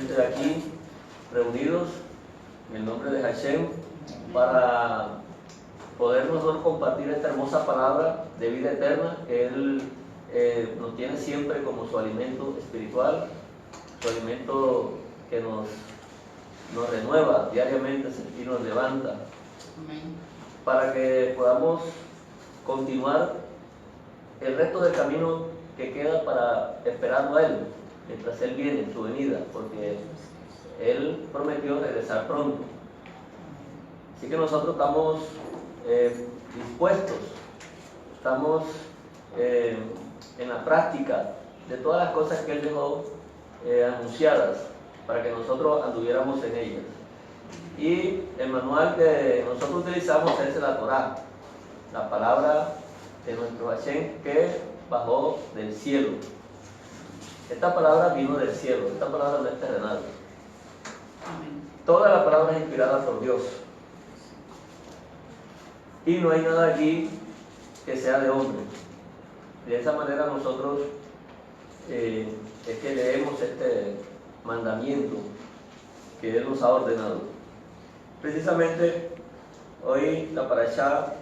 presentes aquí, reunidos en el nombre de Hashem, para poder nosotros compartir esta hermosa palabra de vida eterna que Él nos tiene siempre como su alimento espiritual, su alimento que nos renueva diariamente y nos levanta. Amén. Para que podamos continuar el resto del camino que queda para esperarlo a Él, mientras Él viene en su venida, porque Él prometió regresar pronto. Así que nosotros estamos dispuestos, estamos en la práctica de todas las cosas que Él dejó anunciadas para que nosotros anduviéramos en ellas. Y el manual que nosotros utilizamos es la Torá, la palabra de nuestro Hashem que bajó del cielo. Esta palabra vino del cielo, esta palabra no es terrenal. Toda la palabra es inspirada por Dios. Y no hay nada aquí que sea de hombre. De esa manera nosotros es que leemos este mandamiento que Él nos ha ordenado. Precisamente hoy la parashá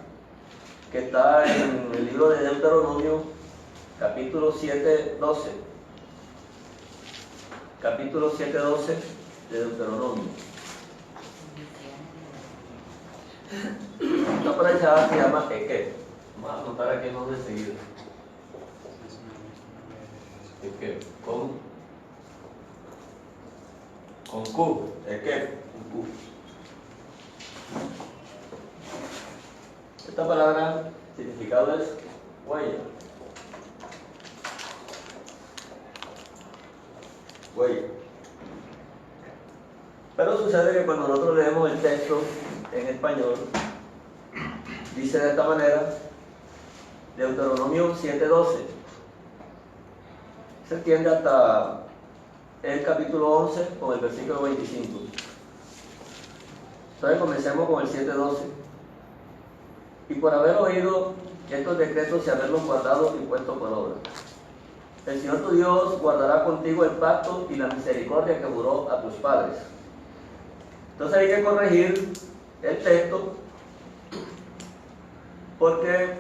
que está en el libro de Deuteronomio, capítulo 7:12. Capítulo 7:12 de Deuteronomio. Esta parashá se llama Eke. Vamos a anotar aquí el nombre enseguida. Eke, con Q, Eke, con Q. Esta palabra, significado es huella. Huella. Pero sucede que cuando nosotros leemos el texto en español, dice de esta manera, Deuteronomio 7:12. Se extiende hasta el capítulo 11 con el versículo 25. Entonces comencemos con el 7:12. Y por haber oído estos decretos y haberlos guardado y puesto por obra, el Señor tu Dios guardará contigo el pacto y la misericordia que juró a tus padres. Entonces hay que corregir el texto porque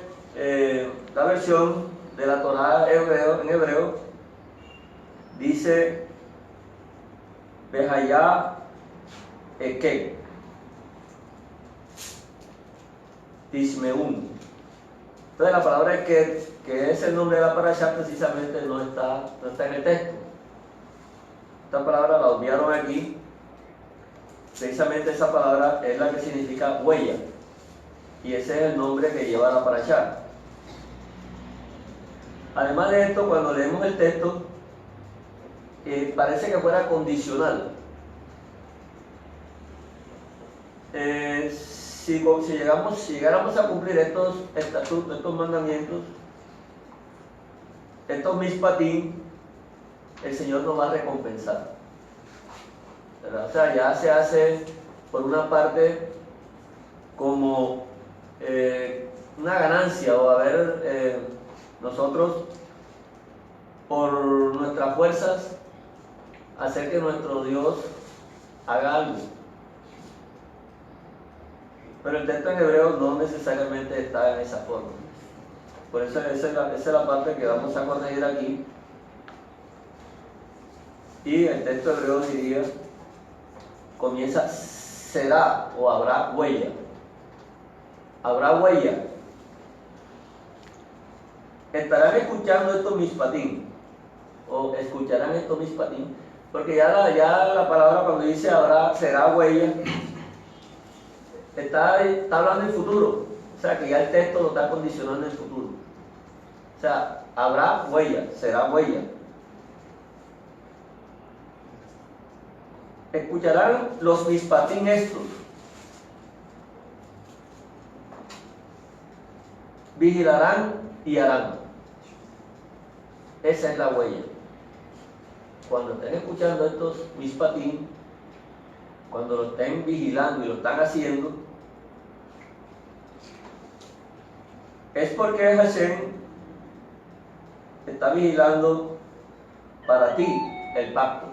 la versión de la Torá en hebreo dice Behayá Eke Tishmeun. Entonces la palabra Eke, que es el nombre de la parashá, precisamente no está en el texto. Esta palabra la obviaron aquí. Precisamente esa palabra es la que significa huella, y ese es el nombre que lleva la parashá. Además de esto, cuando leemos el texto, parece que fuera condicional. Si llegáramos a cumplir estos estatutos, estos mandamientos, estos mishpatim, el Señor nos va a recompensar. ¿Verdad? O sea, ya se hace por una parte como una ganancia, o haber nosotros por nuestras fuerzas hacer que nuestro Dios haga algo. Pero el texto en hebreo no necesariamente está en esa forma. Por eso esa es la parte que vamos a corregir aquí. Y el texto hebreo diría, comienza, será o habrá huella. Habrá huella. Estarán escuchando estos mishpatim, o escucharán estos mishpatim, porque ya la palabra cuando dice será huella, está hablando en futuro. O sea que ya el texto lo está condicionando en futuro. O sea, habrá huella, será huella. Escucharán los mishpatim estos. Vigilarán y harán. Esa es la huella. Cuando estén escuchando estos mishpatim, cuando lo estén vigilando y lo están haciendo, es porque Hashem está vigilando para ti el pacto.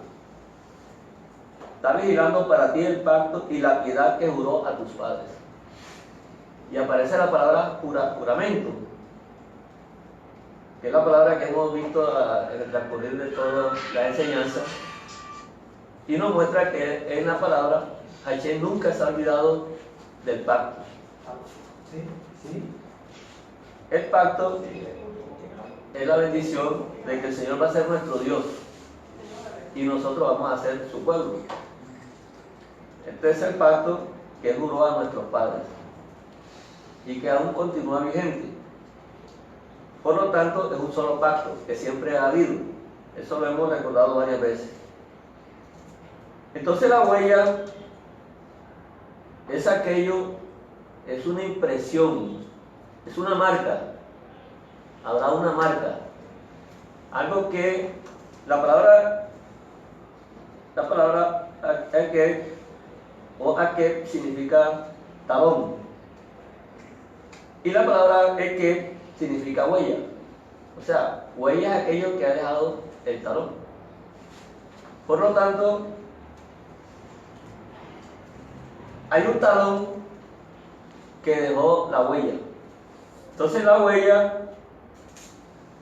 está vigilando para ti el pacto y la piedad que juró a tus padres. Y aparece la palabra juramento, que es la palabra que hemos visto en el transcurrir de toda la enseñanza, y nos muestra que en la palabra Hashem nunca se ha olvidado del pacto. El pacto es la bendición de que el Señor va a ser nuestro Dios y nosotros vamos a ser su pueblo. Este es el pacto que juró a nuestros padres y que aún continúa vigente. Por lo tanto, es un solo pacto que siempre ha habido. Eso lo hemos recordado varias veces. Entonces la huella es aquello, es una impresión, es una marca. Habrá una marca. Algo que la palabra aquel o aquel significa talón. Y la palabra que significa huella. O sea, huella es aquello que ha dejado el talón. Por lo tanto, hay un talón que dejó la huella. Entonces la huella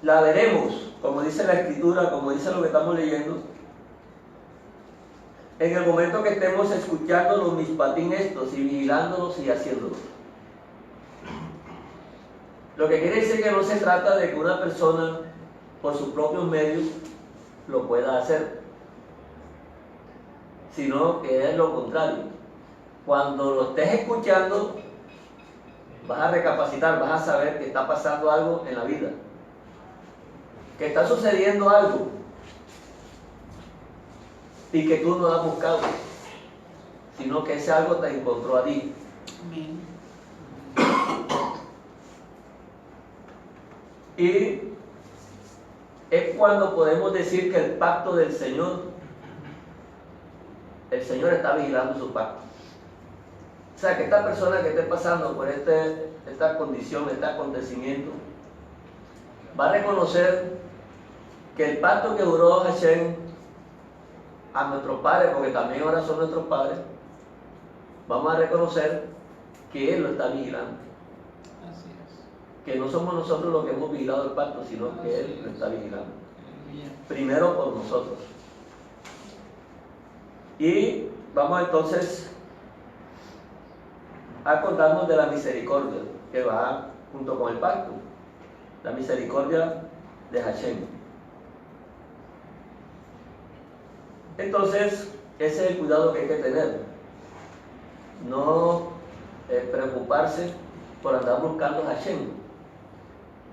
la veremos, como dice la escritura, como dice lo que estamos leyendo, en el momento que estemos escuchando los mispatín estos y vigilándolos y haciéndolos. Lo que quiere decir que no se trata de que una persona por sus propios medios lo pueda hacer, sino que es lo contrario. Cuando lo estés escuchando, vas a recapacitar, vas a saber que está pasando algo en la vida, que está sucediendo algo y que tú no lo has buscado, sino que ese algo te encontró a ti. Amén. Y es cuando podemos decir que el pacto del Señor, el Señor está vigilando su pacto. O sea, que esta persona que esté pasando por esta condición, este acontecimiento, va a reconocer que el pacto que juró Hashem a nuestros padres, porque también ahora son nuestros padres, vamos a reconocer que Él lo está vigilando. Así es. Que no somos nosotros los que hemos vigilado el pacto, sino que Él lo está vigilando. Primero por nosotros. Y vamos entonces a contarnos de la misericordia que va junto con el pacto. La misericordia de Hashem. Entonces, ese es el cuidado que hay que tener. No preocuparse por andar buscando Hashem.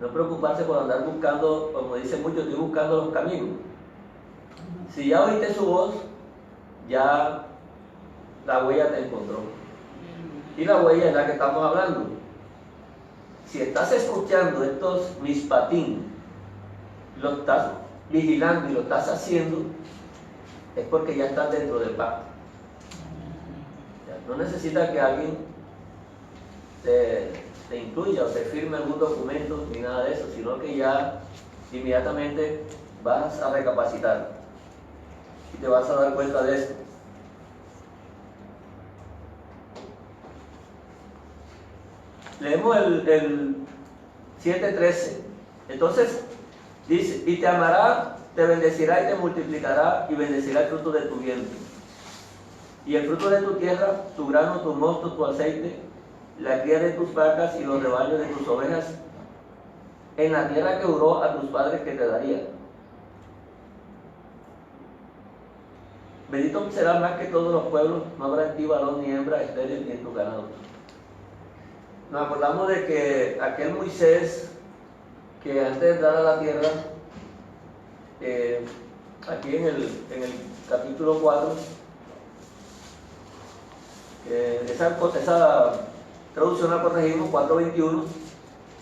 No preocuparse por andar buscando, como dicen muchos, estoy buscando los caminos. Si ya oíste su voz, ya la huella te encontró. Y la huella es la que estamos hablando. Si estás escuchando estos mispatín, lo estás vigilando y lo estás haciendo, es porque ya estás dentro del pacto. No necesitas que alguien te incluya o te firme algún documento ni nada de eso, sino que ya inmediatamente vas a recapacitar y te vas a dar cuenta de esto. Leemos el 7:13. Entonces dice: y te amará, te bendecirá y te multiplicará y bendecirá el fruto de tu vientre y el fruto de tu tierra, tu grano, tu mosto, tu aceite, la cría de tus vacas y los rebaños de tus ovejas, en la tierra que juró a tus padres que te daría. Bendito será más que todos los pueblos, no habrá en ti varón ni hembra estéril ni en tu ganado. Nos acordamos de que aquel Moisés, que antes de entrar a la tierra, aquí en el capítulo 4, esa traducción la corregimos, 4:21,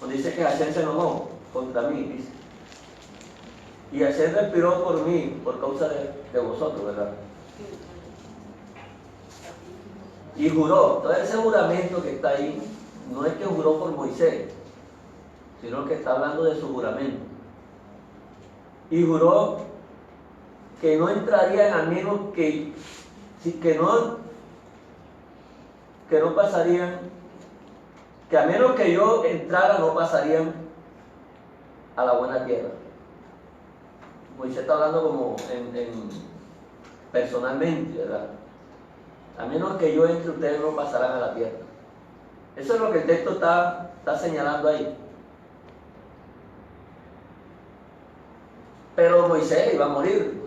donde dice que Hashem se enojó contra mí, dice. Y Hashem respiró por mí, por causa de vosotros, ¿verdad? Y juró. Todo ese juramento que está ahí, no es que juró por Moisés, sino que está hablando de su juramento. Y juró que no entrarían a menos que Sí, que no pasarían, que a menos que yo entrara no pasarían a la buena tierra. Moisés está hablando como personalmente, ¿verdad? A menos que yo entre, ustedes no pasarán a la tierra. Eso es lo que el texto está señalando ahí. Pero Moisés iba a morir.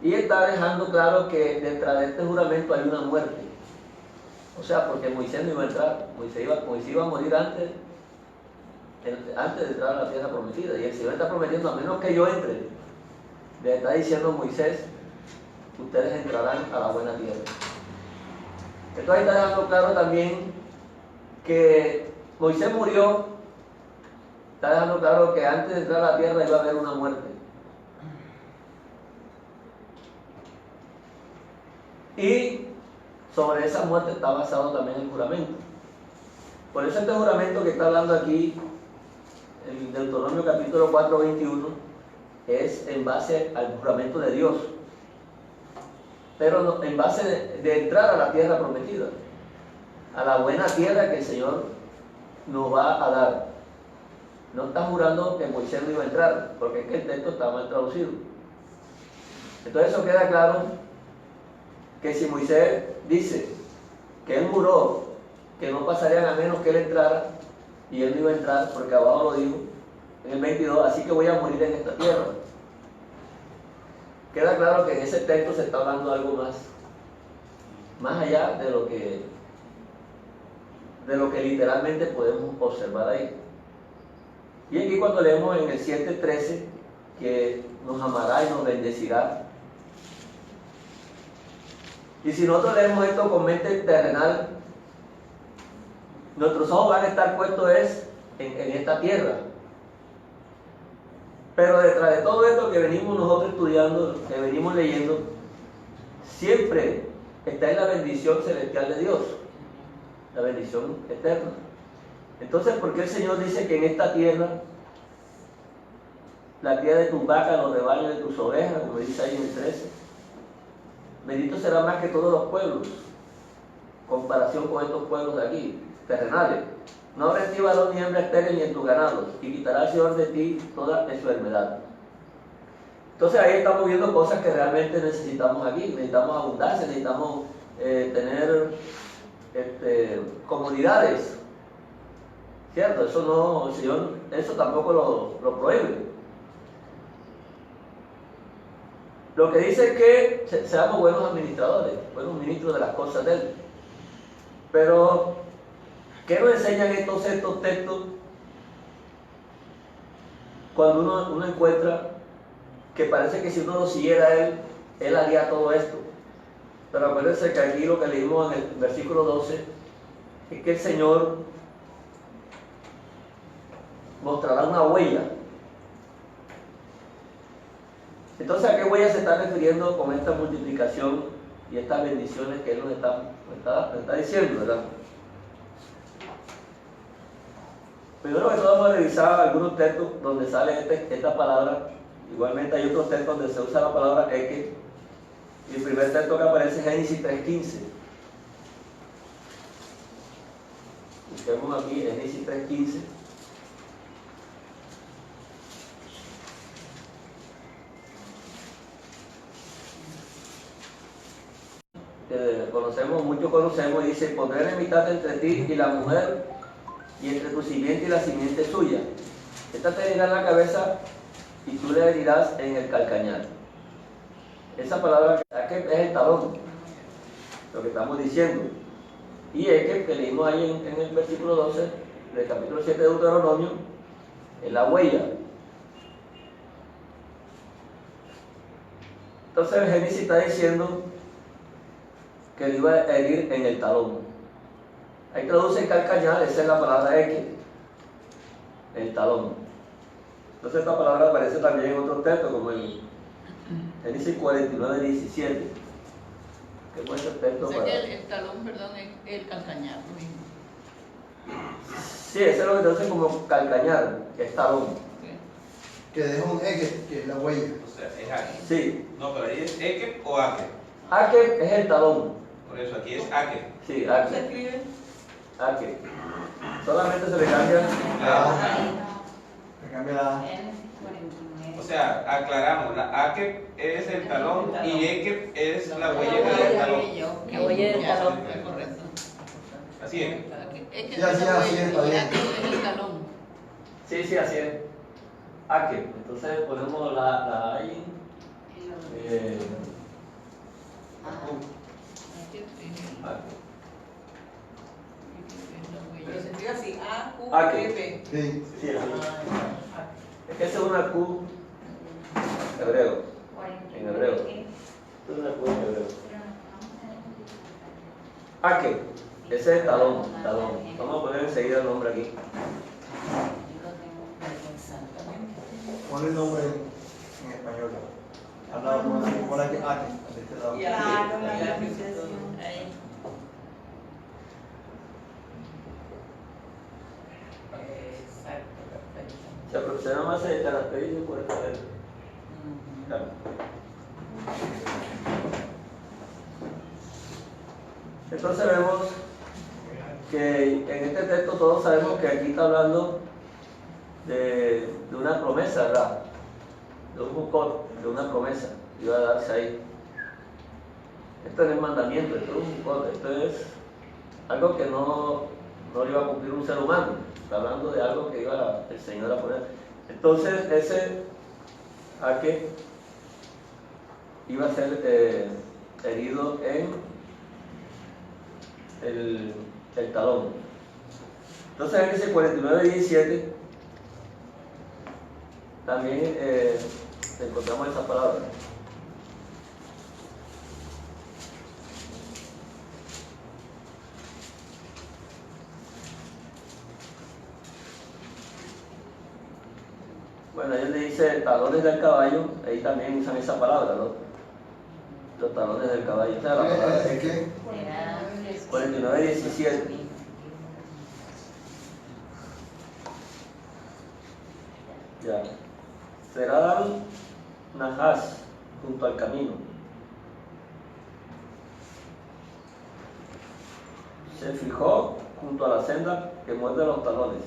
Y está dejando claro que detrás de este juramento hay una muerte. O sea, porque Moisés no iba a entrar. Moisés iba a morir antes de entrar a la tierra prometida. Y el Señor está prometiendo, a menos que yo entre, le está diciendo Moisés, ustedes entrarán a la buena tierra. Entonces está dejando claro también que Moisés murió, está dejando claro que antes de entrar a la tierra iba a haber una muerte. Y sobre esa muerte está basado también el juramento. Por eso este juramento que está hablando aquí, en Deuteronomio capítulo 4, 21, es en base al juramento de Dios. Pero no, en base de entrar a la tierra prometida, a la buena tierra que el Señor nos va a dar. No está jurando que Moisés no iba a entrar, porque es que el texto está mal traducido. Entonces eso queda claro, que si Moisés dice que él juró que no pasarían a menos que él entrara, y él no iba a entrar, porque abajo lo dijo, en el 22, así que voy a morir en esta tierra. Queda claro que en ese texto se está hablando algo más allá de lo que literalmente podemos observar ahí. Y aquí cuando leemos en el 7:13 que nos amará y nos bendecirá. Y si nosotros leemos esto con mente terrenal, nuestros ojos van a estar puestos en esta tierra. Pero detrás de todo esto que venimos nosotros estudiando, que venimos leyendo, siempre está en la bendición celestial de Dios, la bendición eterna. Entonces, ¿por qué el Señor dice que en esta tierra, la tierra de tus vacas, los rebaños de tus ovejas, como dice ahí en el 13, bendito será más que todos los pueblos, comparación con estos pueblos de aquí, terrenales? No habrá en ti varón ni hembra estéril ni en tus ganados, y quitará el Señor de ti toda enfermedad. Entonces ahí estamos viendo cosas que realmente necesitamos aquí. Necesitamos abundancia, necesitamos tener comunidades, ¿cierto? Eso no, el Señor eso tampoco lo prohíbe. Lo que dice es que seamos buenos administradores, buenos ministros de las cosas de Él. Pero, ¿qué nos enseñan estos textos cuando uno encuentra que parece que si uno lo siguiera a Él haría todo esto? Pero acuérdense que aquí lo que leímos en el versículo 12 es que el Señor mostrará una huella. Entonces, ¿a qué huella se está refiriendo con esta multiplicación y estas bendiciones que Él nos está diciendo, ¿verdad? Primero que todo vamos a revisar algunos textos donde sale esta palabra. Igualmente hay otros textos donde se usa la palabra Eke. Y el primer texto que aparece es Génesis 3:15. Busquemos aquí Génesis 3:15. Muchos conocemos, y dice: pondré enemistad entre ti y la mujer, y entre tu simiente y la simiente suya. Esta te herirá en la cabeza y tú le herirás en el calcañar. Esa palabra es el talón, lo que estamos diciendo. Y es que leímos ahí en el versículo 12 del capítulo 7 de Deuteronomio, es la huella. Entonces el Génesis está diciendo que le iba a herir en el talón. Ahí traduce calcañar, esa es la palabra Eke, el talón. Entonces esta palabra aparece también en otros textos, como el Génesis 49:17. ¿Qué fue ese texto? O sea que el talón, perdón, es el calcañar, lo mismo. Sí, ese es lo que traduce como calcañar, que es talón. que deja un eje, que es la huella. O sea, es Ake. Sí. No, pero ahí es Eke o Ake. Ake es el talón. Por eso aquí es Ake. Sí, ¿Cómo se Ake. escribe? Ake. Solamente se le cambia. Ah. Me cambia la... O sea, aclaramos, la Ake es el talón y Eke es la huella del talón. La huella del talón. Correcto. Así es. Es que Sí, así, es la así huella, está y bien. Ake es el talón. Sí, sí, así es. Ake. Entonces ponemos la A ahí. Ake. Pero se escribe así, Ake. Sí. Sí, así. Es que esa es una Q hebreo. En hebreo. Esta es una Q en hebreo. Ake. Ese es talón. Talón. Vamos a poner enseguida el nombre aquí. Pon el nombre en español. Al lado, pon aquí, de este lado. Y Claro, así, la ahí. pronunciación. Ahí. Exacto, perfecto. Se aproxima más se caracteriza por esta letra. Claro. Entonces vemos que en este texto todos sabemos que aquí está hablando de una promesa, ¿verdad? De un bucot, de una promesa que iba a darse ahí. Esto no es mandamiento, esto es un bucot, esto es algo que no lo iba a cumplir un ser humano. Está hablando de algo que iba el Señor a poner. Entonces ese Ake iba a ser herido en el talón. Entonces en ese 49:17 también encontramos esa palabra. Bueno, ahí le dice talones del caballo, ahí también usan esa palabra, ¿no? Los talones del caballo. O sea, la palabra ¿En qué? 49:17. Ya. Serán Nahas junto al camino. Se fijó junto a la senda que muerde los talones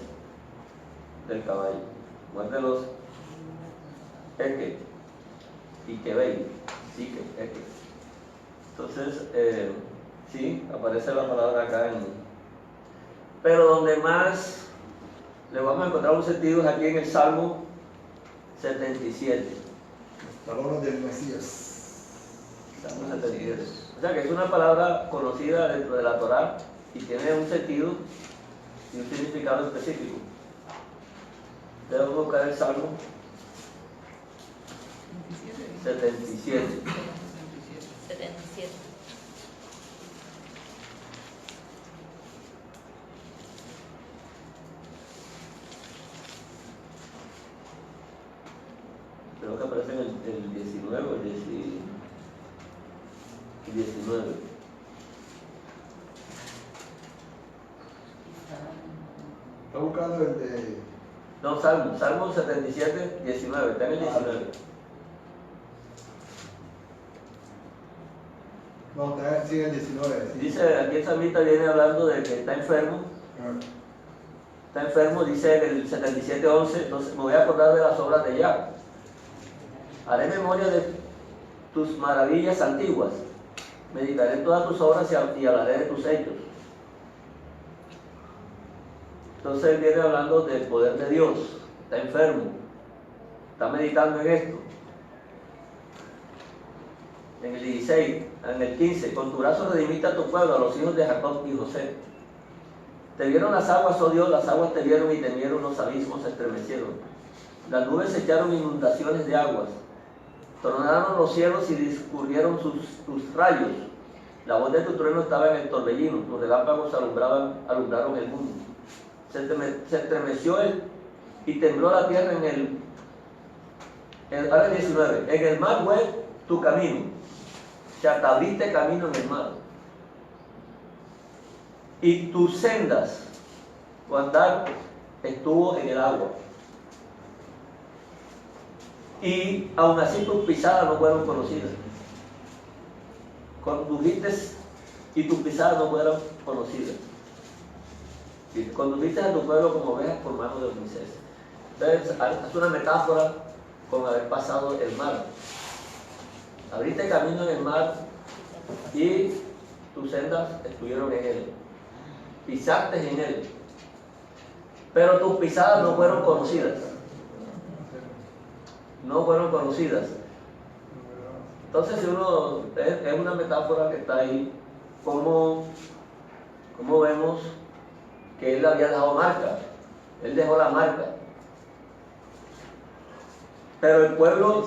del caballo. Muerde los Eke y Kebei. Sí, que Eke. Entonces, sí, aparece la palabra acá en... Pero donde más le vamos a encontrar un sentido es aquí en el Salmo 77. Talones del Mesías. Salmo 77. O sea que es una palabra conocida dentro de la Torá y tiene un sentido y un significado específico. Debemos buscar el Salmo 77. 77. Creo que aparece en el 19 o el 19. Está buscando el de... No, Salmo 77, 19, está en el 19. No, está sí, en el 19. Sí. Dice, aquí el salmista viene hablando de que está enfermo. Ah. Está enfermo, dice en el 77:11, entonces me voy a acordar de las obras de Yah. Haré memoria de tus maravillas antiguas. Meditaré en todas tus obras y hablaré de tus hechos. Entonces él viene hablando del poder de Dios. Está enfermo. Está meditando en esto. En el 16, en el 15, con tu brazo redimiste a tu pueblo, a los hijos de Jacob y José. Te vieron las aguas, oh Dios, las aguas te vieron y temieron, los abismos se estremecieron. Las nubes echaron inundaciones de aguas. Tronaron los cielos y discurrieron tus rayos. La voz de tu trueno estaba en el torbellino, tus relámpagos alumbraron el mundo. Se estremeció y tembló la tierra ahora el 19, en el mar fue tu camino, o sea, te abriste camino en el mar. Y tus sendas, tu andar estuvo en el agua. y aún así tus pisadas no fueron conocidas. Condujiste y tus pisadas no fueron conocidas. Y condujiste a tu pueblo como ovejas por mano de Moisés. Entonces, es una metáfora con haber pasado el mar. Abriste camino en el mar y tus sendas estuvieron en él. Pisaste en él. Pero tus pisadas no fueron conocidas. No fueron conocidas. Entonces, si uno es una metáfora que está ahí, como vemos que él había dejado marca. Él dejó la marca. Pero el pueblo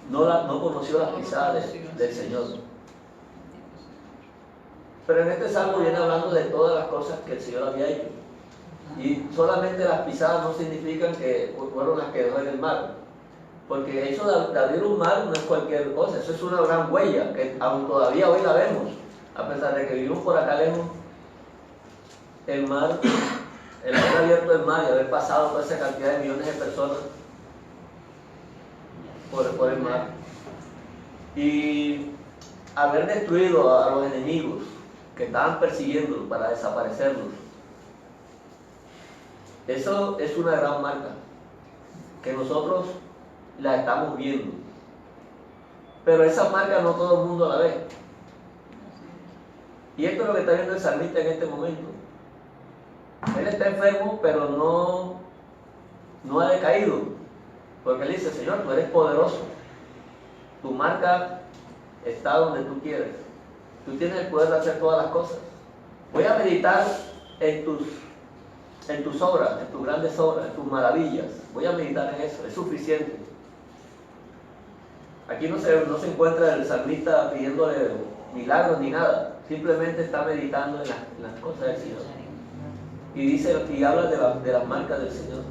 no conoció las pisadas del Señor. Pero en este salmo viene hablando de todas las cosas que el Señor había hecho. Y solamente las pisadas no significan que fueron las que dejó en el mar. Porque eso de abrir un mar no es cualquier cosa, eso es una gran huella, que aún todavía hoy la vemos. A pesar de que vivimos por acá lejos, el mar, el haber abierto el mar y haber pasado toda esa cantidad de millones de personas por el mar. Y haber destruido a los enemigos que estaban persiguiendo para desaparecerlos. Eso es una gran marca que nosotros la estamos viendo. Pero esa marca no todo el mundo la ve. Y esto es lo que está viendo el salmista en este momento. Él está enfermo, pero no ha decaído. Porque él dice: Señor, tú eres poderoso. Tu marca está donde tú quieres. Tú tienes el poder de hacer todas las cosas. Voy a meditar en tus obras, en tus grandes obras, en tus maravillas. Voy a meditar en eso, es suficiente. Aquí no se encuentra el salmista pidiéndole milagros ni nada. Simplemente está meditando en las cosas del Señor. Y dice, y habla de las marcas del Señor.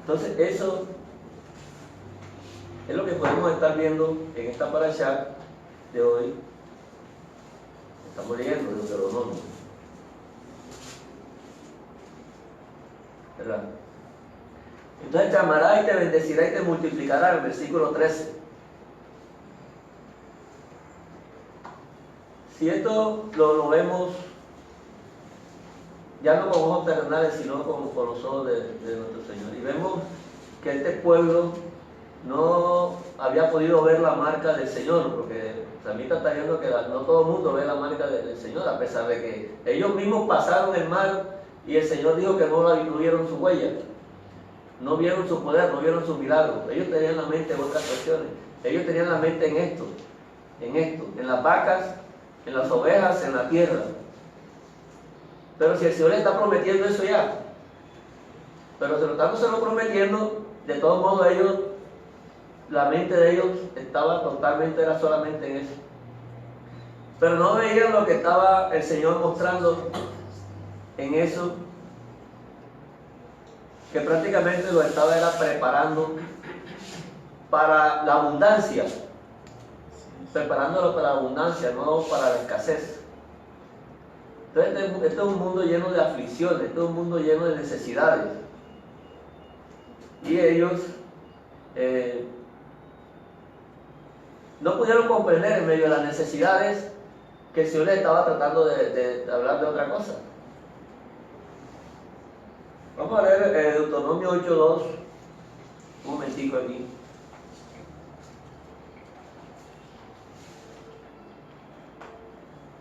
Entonces eso es lo que podemos estar viendo en esta parashá de hoy. Estamos leyendo Deuteronomio, ¿verdad? Entonces te amará y te bendecirá y te multiplicará, el versículo 13. Si esto lo vemos ya no con ojos terrenales, sino con los ojos de nuestro Señor, y vemos que este pueblo no había podido ver la marca del Señor, porque también está viendo que no todo el mundo ve la marca del Señor, a pesar de que ellos mismos pasaron el mar y el Señor dijo que no vieron su huella, no vieron su poder, no vieron sus milagros. Ellos tenían la mente en otras cuestiones, ellos tenían la mente en esto, en las vacas, en las ovejas, en la tierra. Pero si el Señor le está prometiendo eso ya, pero se lo prometiendo, de todos modos ellos, la mente de ellos estaba totalmente, era solamente en eso. Pero no veían lo que estaba el Señor mostrando en eso, que prácticamente lo estaba era preparando para la abundancia, preparándolo para la abundancia, no para la escasez. Entonces este es un mundo lleno de aflicciones, este es un mundo lleno de necesidades. Y ellos no pudieron comprender en medio de las necesidades que el Señor les estaba tratando de hablar de otra cosa. Vamos a leer Deuteronomio 8:2, un momentico aquí.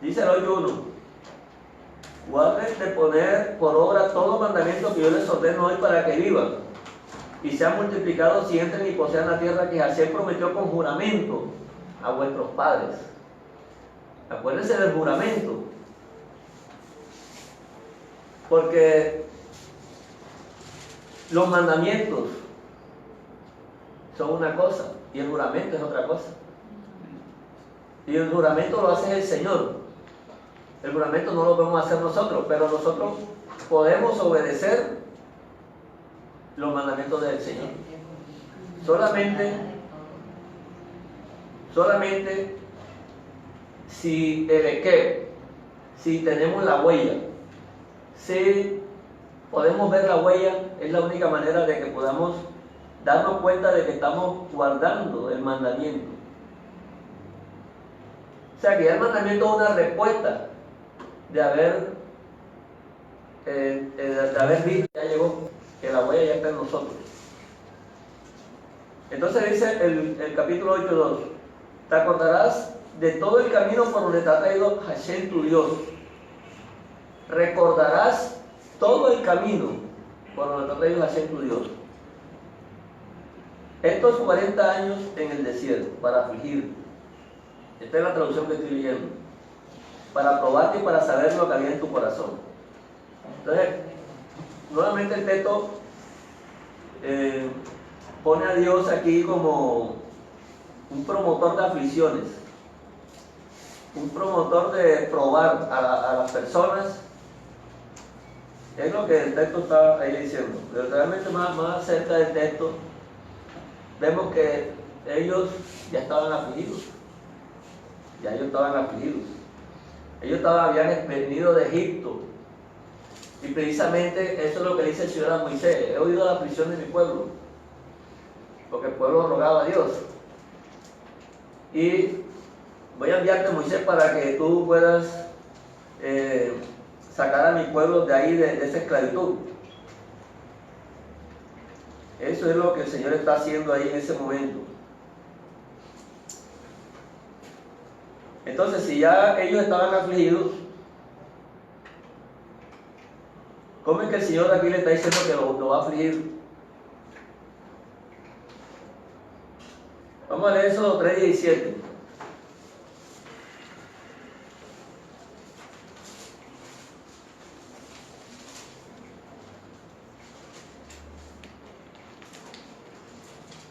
Dice el 8:1: guarden de poner por obra todo mandamiento que yo les ordeno hoy para que vivan y sean multiplicados y entren y posean la tierra que Hashem prometió con juramento a vuestros padres. Acuérdense del juramento, porque los mandamientos son una cosa y el juramento es otra cosa. Y el juramento lo hace el Señor. El juramento no lo podemos hacer nosotros, pero nosotros podemos obedecer los mandamientos del Señor. Solamente si si tenemos la huella, si podemos ver la huella es la única manera de que podamos darnos cuenta de que estamos guardando el mandamiento. O sea, que ya el mandamiento es una respuesta de haber visto, ya llegó, que la huella ya está en nosotros. Entonces dice el capítulo 8:2, te acordarás de todo el camino por donde te ha traído Hashem tu Dios. Recordarás todo el camino por donde te ha traído Hashem tu Dios. Estos 40 años en el desierto para afligirte. Esta es la traducción que estoy leyendo. Para probarte y para saber lo que había en tu corazón. Entonces, nuevamente el texto pone a Dios aquí como un promotor de aflicciones, un promotor de probar a las personas. Es lo que el texto está ahí diciendo. Pero realmente más cerca del texto, vemos que ellos ya estaban afligidos. Ya ellos estaban afligidos. Ellos habían venido de Egipto. Y precisamente eso es lo que dice el Señor a Moisés. He oído la aflicción de mi pueblo, porque el pueblo rogaba a Dios. Y voy a enviarte, Moisés, para que tú puedas sacar a mi pueblo de ahí, de esa esclavitud. Eso es lo que el Señor está haciendo ahí en ese momento. Entonces, si ya ellos estaban afligidos, ¿cómo es que el Señor aquí le está diciendo que lo va a afligir? Vamos a leer Éxodo 3:17.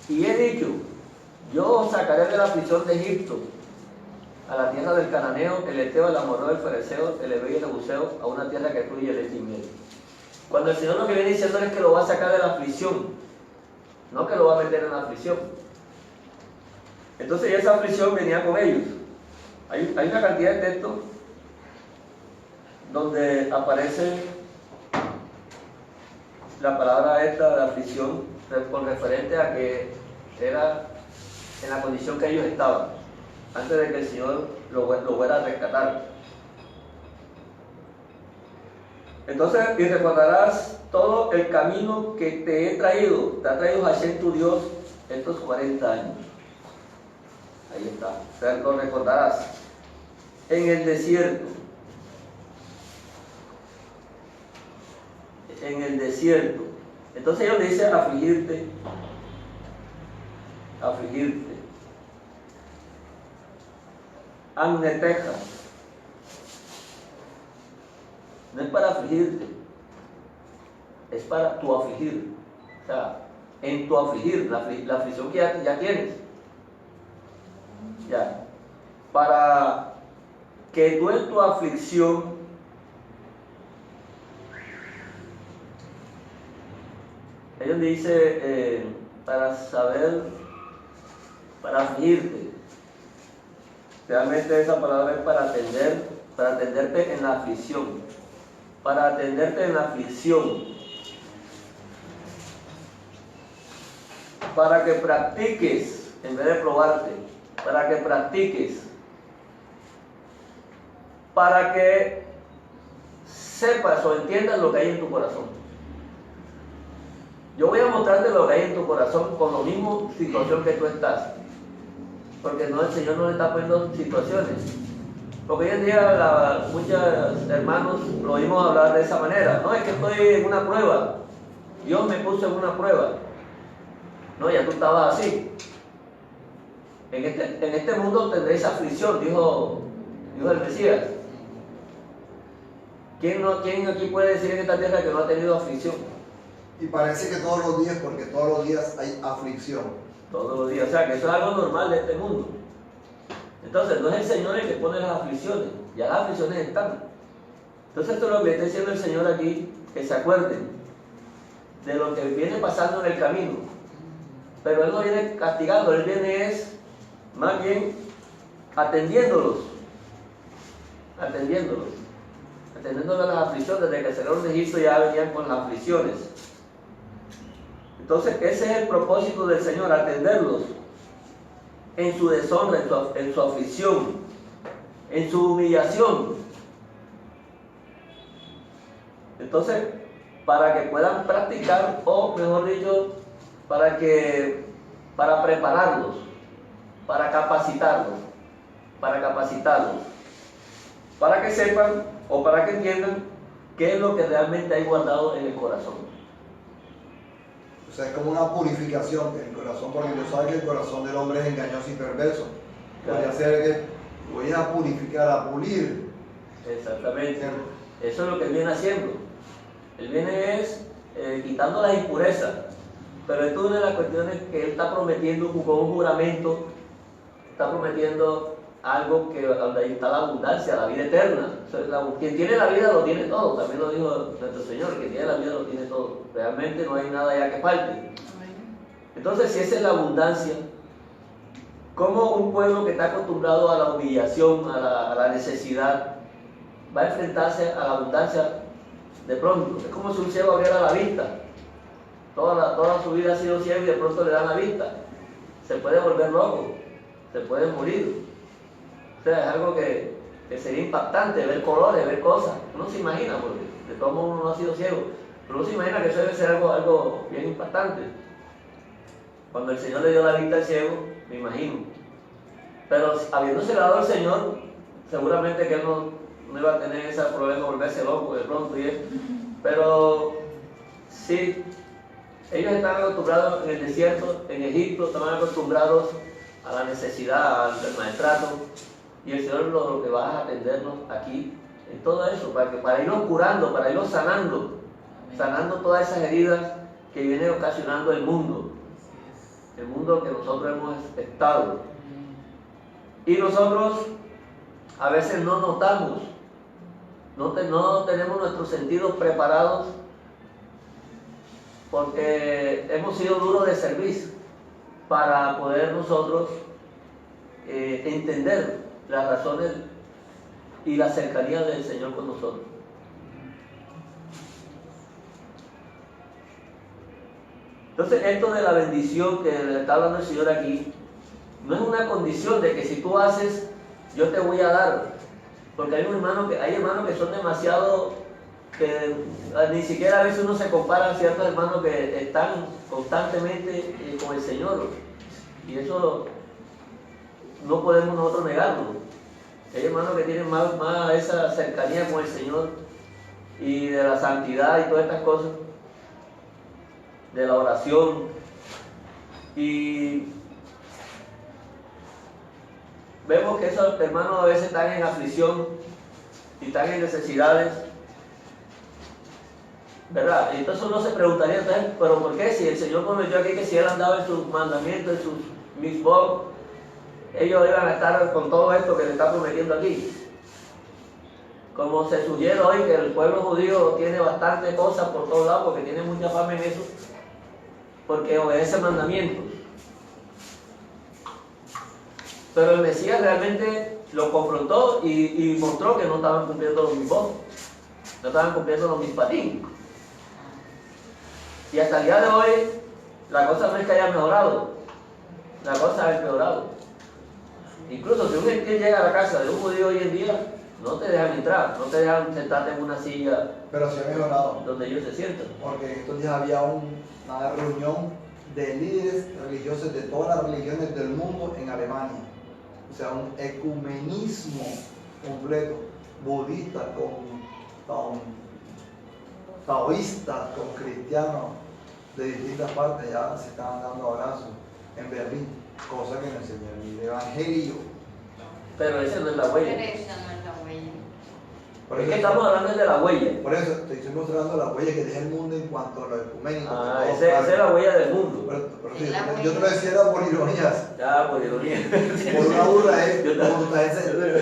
Y he dicho, yo os sacaré de la prisión de Egipto, a la tierra del Cananeo, el Eteo, el Amorreo, el Fereceo, el Ebeo y el Jebuseo, a una tierra que fluye leche y miel. Cuando el Señor lo que viene diciendo es que lo va a sacar de la aflicción, no que lo va a meter en la aflicción. Entonces esa aflicción venía con ellos. Hay una cantidad de textos donde aparece la palabra esta de aflicción con referente a que era en la condición que ellos estaban antes de que el Señor lo fuera a rescatar. Entonces, y recordarás todo el camino que te ha traído Hashem tu Dios estos 40 años. Ahí está, o sea, lo recordarás. En el desierto. En el desierto. Entonces Dios le dice afligirte. Afligirte. Amneteja. No es para afligirte, es para tu afligir. O sea, en tu afligir, la aflicción que ya tienes. Ya. Para que tú en tu aflicción ellos dice para saber, para afligirte. Realmente esa palabra es para atenderte en la aflicción. Para atenderte en la aflicción. Para que practiques, en vez de probarte, para que practiques. Para que sepas o entiendas lo que hay en tu corazón. Yo voy a mostrarte lo que hay en tu corazón con la misma situación que tú estás. Porque no, el Señor no le está poniendo situaciones. Porque hoy en día muchos hermanos lo oímos hablar de esa manera. No, es que estoy en una prueba. Dios me puso en una prueba. No, ya tú estabas así. En este mundo tendréis aflicción, dijo el Mesías. ¿Quién aquí puede decir en esta tierra que no ha tenido aflicción? Y parece que todos los días, porque todos los días hay aflicción. Todos los días, o sea que eso es algo normal de este mundo. Entonces no es el Señor el que pone las aflicciones, ya las aflicciones están. Entonces esto es lo que está diciendo el Señor aquí, que se acuerden de lo que viene pasando en el camino. Pero Él no viene castigando, Él viene más bien atendiéndolos a las aflicciones. Desde que salieron de Egipto ya venían con las aflicciones. Entonces, ese es el propósito del Señor, atenderlos en su deshonra, en su aflicción, en su humillación. Entonces, para que puedan practicar, o mejor dicho, para prepararlos, para capacitarlos, para que sepan o para que entiendan qué es lo que realmente hay guardado en el corazón. O sea, es como una purificación del corazón, porque tú sabes que el corazón del hombre es engañoso y perverso. Podría ser que voy a purificar, a pulir. Exactamente. ¿Cierto? Eso es lo que él viene haciendo. Él viene quitando las impurezas. Pero esto es una de las cuestiones que él está prometiendo con un juramento. Está prometiendo algo que donde ahí está la abundancia, la vida eterna. O sea, quien tiene la vida lo tiene todo. También lo dijo nuestro Señor, quien tiene la vida lo tiene todo. Realmente no hay nada ya que falte. Entonces, si esa es la abundancia, ¿cómo un pueblo que está acostumbrado a la humillación, a la necesidad, va a enfrentarse a la abundancia de pronto? Es como si un ciego abriera la vista. Toda su vida ha sido ciego y de pronto le dan la vista. Se puede volver loco, se puede morir. O sea, es algo que sería impactante, ver colores, ver cosas. Uno se imagina, porque de todo modo uno no ha sido ciego, pero uno se imagina que eso debe ser algo bien impactante. Cuando el Señor le dio la vista al ciego, me imagino. Pero habiéndose dado al Señor, seguramente que él no iba a tener ese problema de volverse loco de pronto y eso. Pero sí, ellos están acostumbrados en el desierto, en Egipto, estaban acostumbrados a la necesidad, al maltrato, y el Señor lo que va a atendernos aquí en todo eso, para irnos curando, para irnos sanando todas esas heridas que viene ocasionando el mundo que nosotros hemos estado. Y nosotros a veces no notamos, no tenemos nuestros sentidos preparados porque hemos sido duros de servicio para poder nosotros entender las razones y la cercanía del Señor con nosotros. Entonces, esto de la bendición que le está hablando el Señor aquí, no es una condición de que si tú haces, yo te voy a dar. Porque hay hermanos que son demasiado, que ni siquiera a veces uno se compara a ciertos hermanos que están constantemente con el Señor. Y eso no podemos nosotros negarlo. Hay hermanos que tienen más esa cercanía con el Señor y de la santidad y todas estas cosas, de la oración. Y vemos que esos hermanos a veces están en aflicción y están en necesidades, ¿verdad? Y entonces uno se preguntaría, ¿pero por qué? Si el Señor prometió aquí que si Él andaba en sus mandamientos, en sus mitzvot, ellos iban a estar con todo esto que le está prometiendo aquí. Como se sugiere hoy que el pueblo judío tiene bastante cosas por todos lados, porque tiene mucha fama en eso, porque obedece mandamientos. Pero el Mesías realmente lo confrontó y mostró que no estaban cumpliendo los mitzvot, no estaban cumpliendo los mishpatim. Y hasta el día de hoy, la cosa no es que haya mejorado, la cosa ha empeorado. Incluso si un gentil llega a la casa de un judío hoy en día, no te dejan entrar, no te dejan sentarte en una silla. Pero sí ha mejorado. Donde ellos se sientan. Porque estos días había una reunión de líderes religiosos de todas las religiones del mundo en Alemania. O sea, un ecumenismo completo, budistas con taoístas, con cristianos de distintas partes, ya se estaban dando abrazos en Berlín, cosa que nos enseña el Evangelio. Pero esa no es la huella. Pero esa no es la huella. Por Es eso, que estamos hablando de la huella. por eso te estoy mostrando la huella que deja el mundo en cuanto a lo ecuménico. Esa es la huella del mundo. Pero sí, yo te lo decía era por ironías. Ya, por ironía. Por una burla,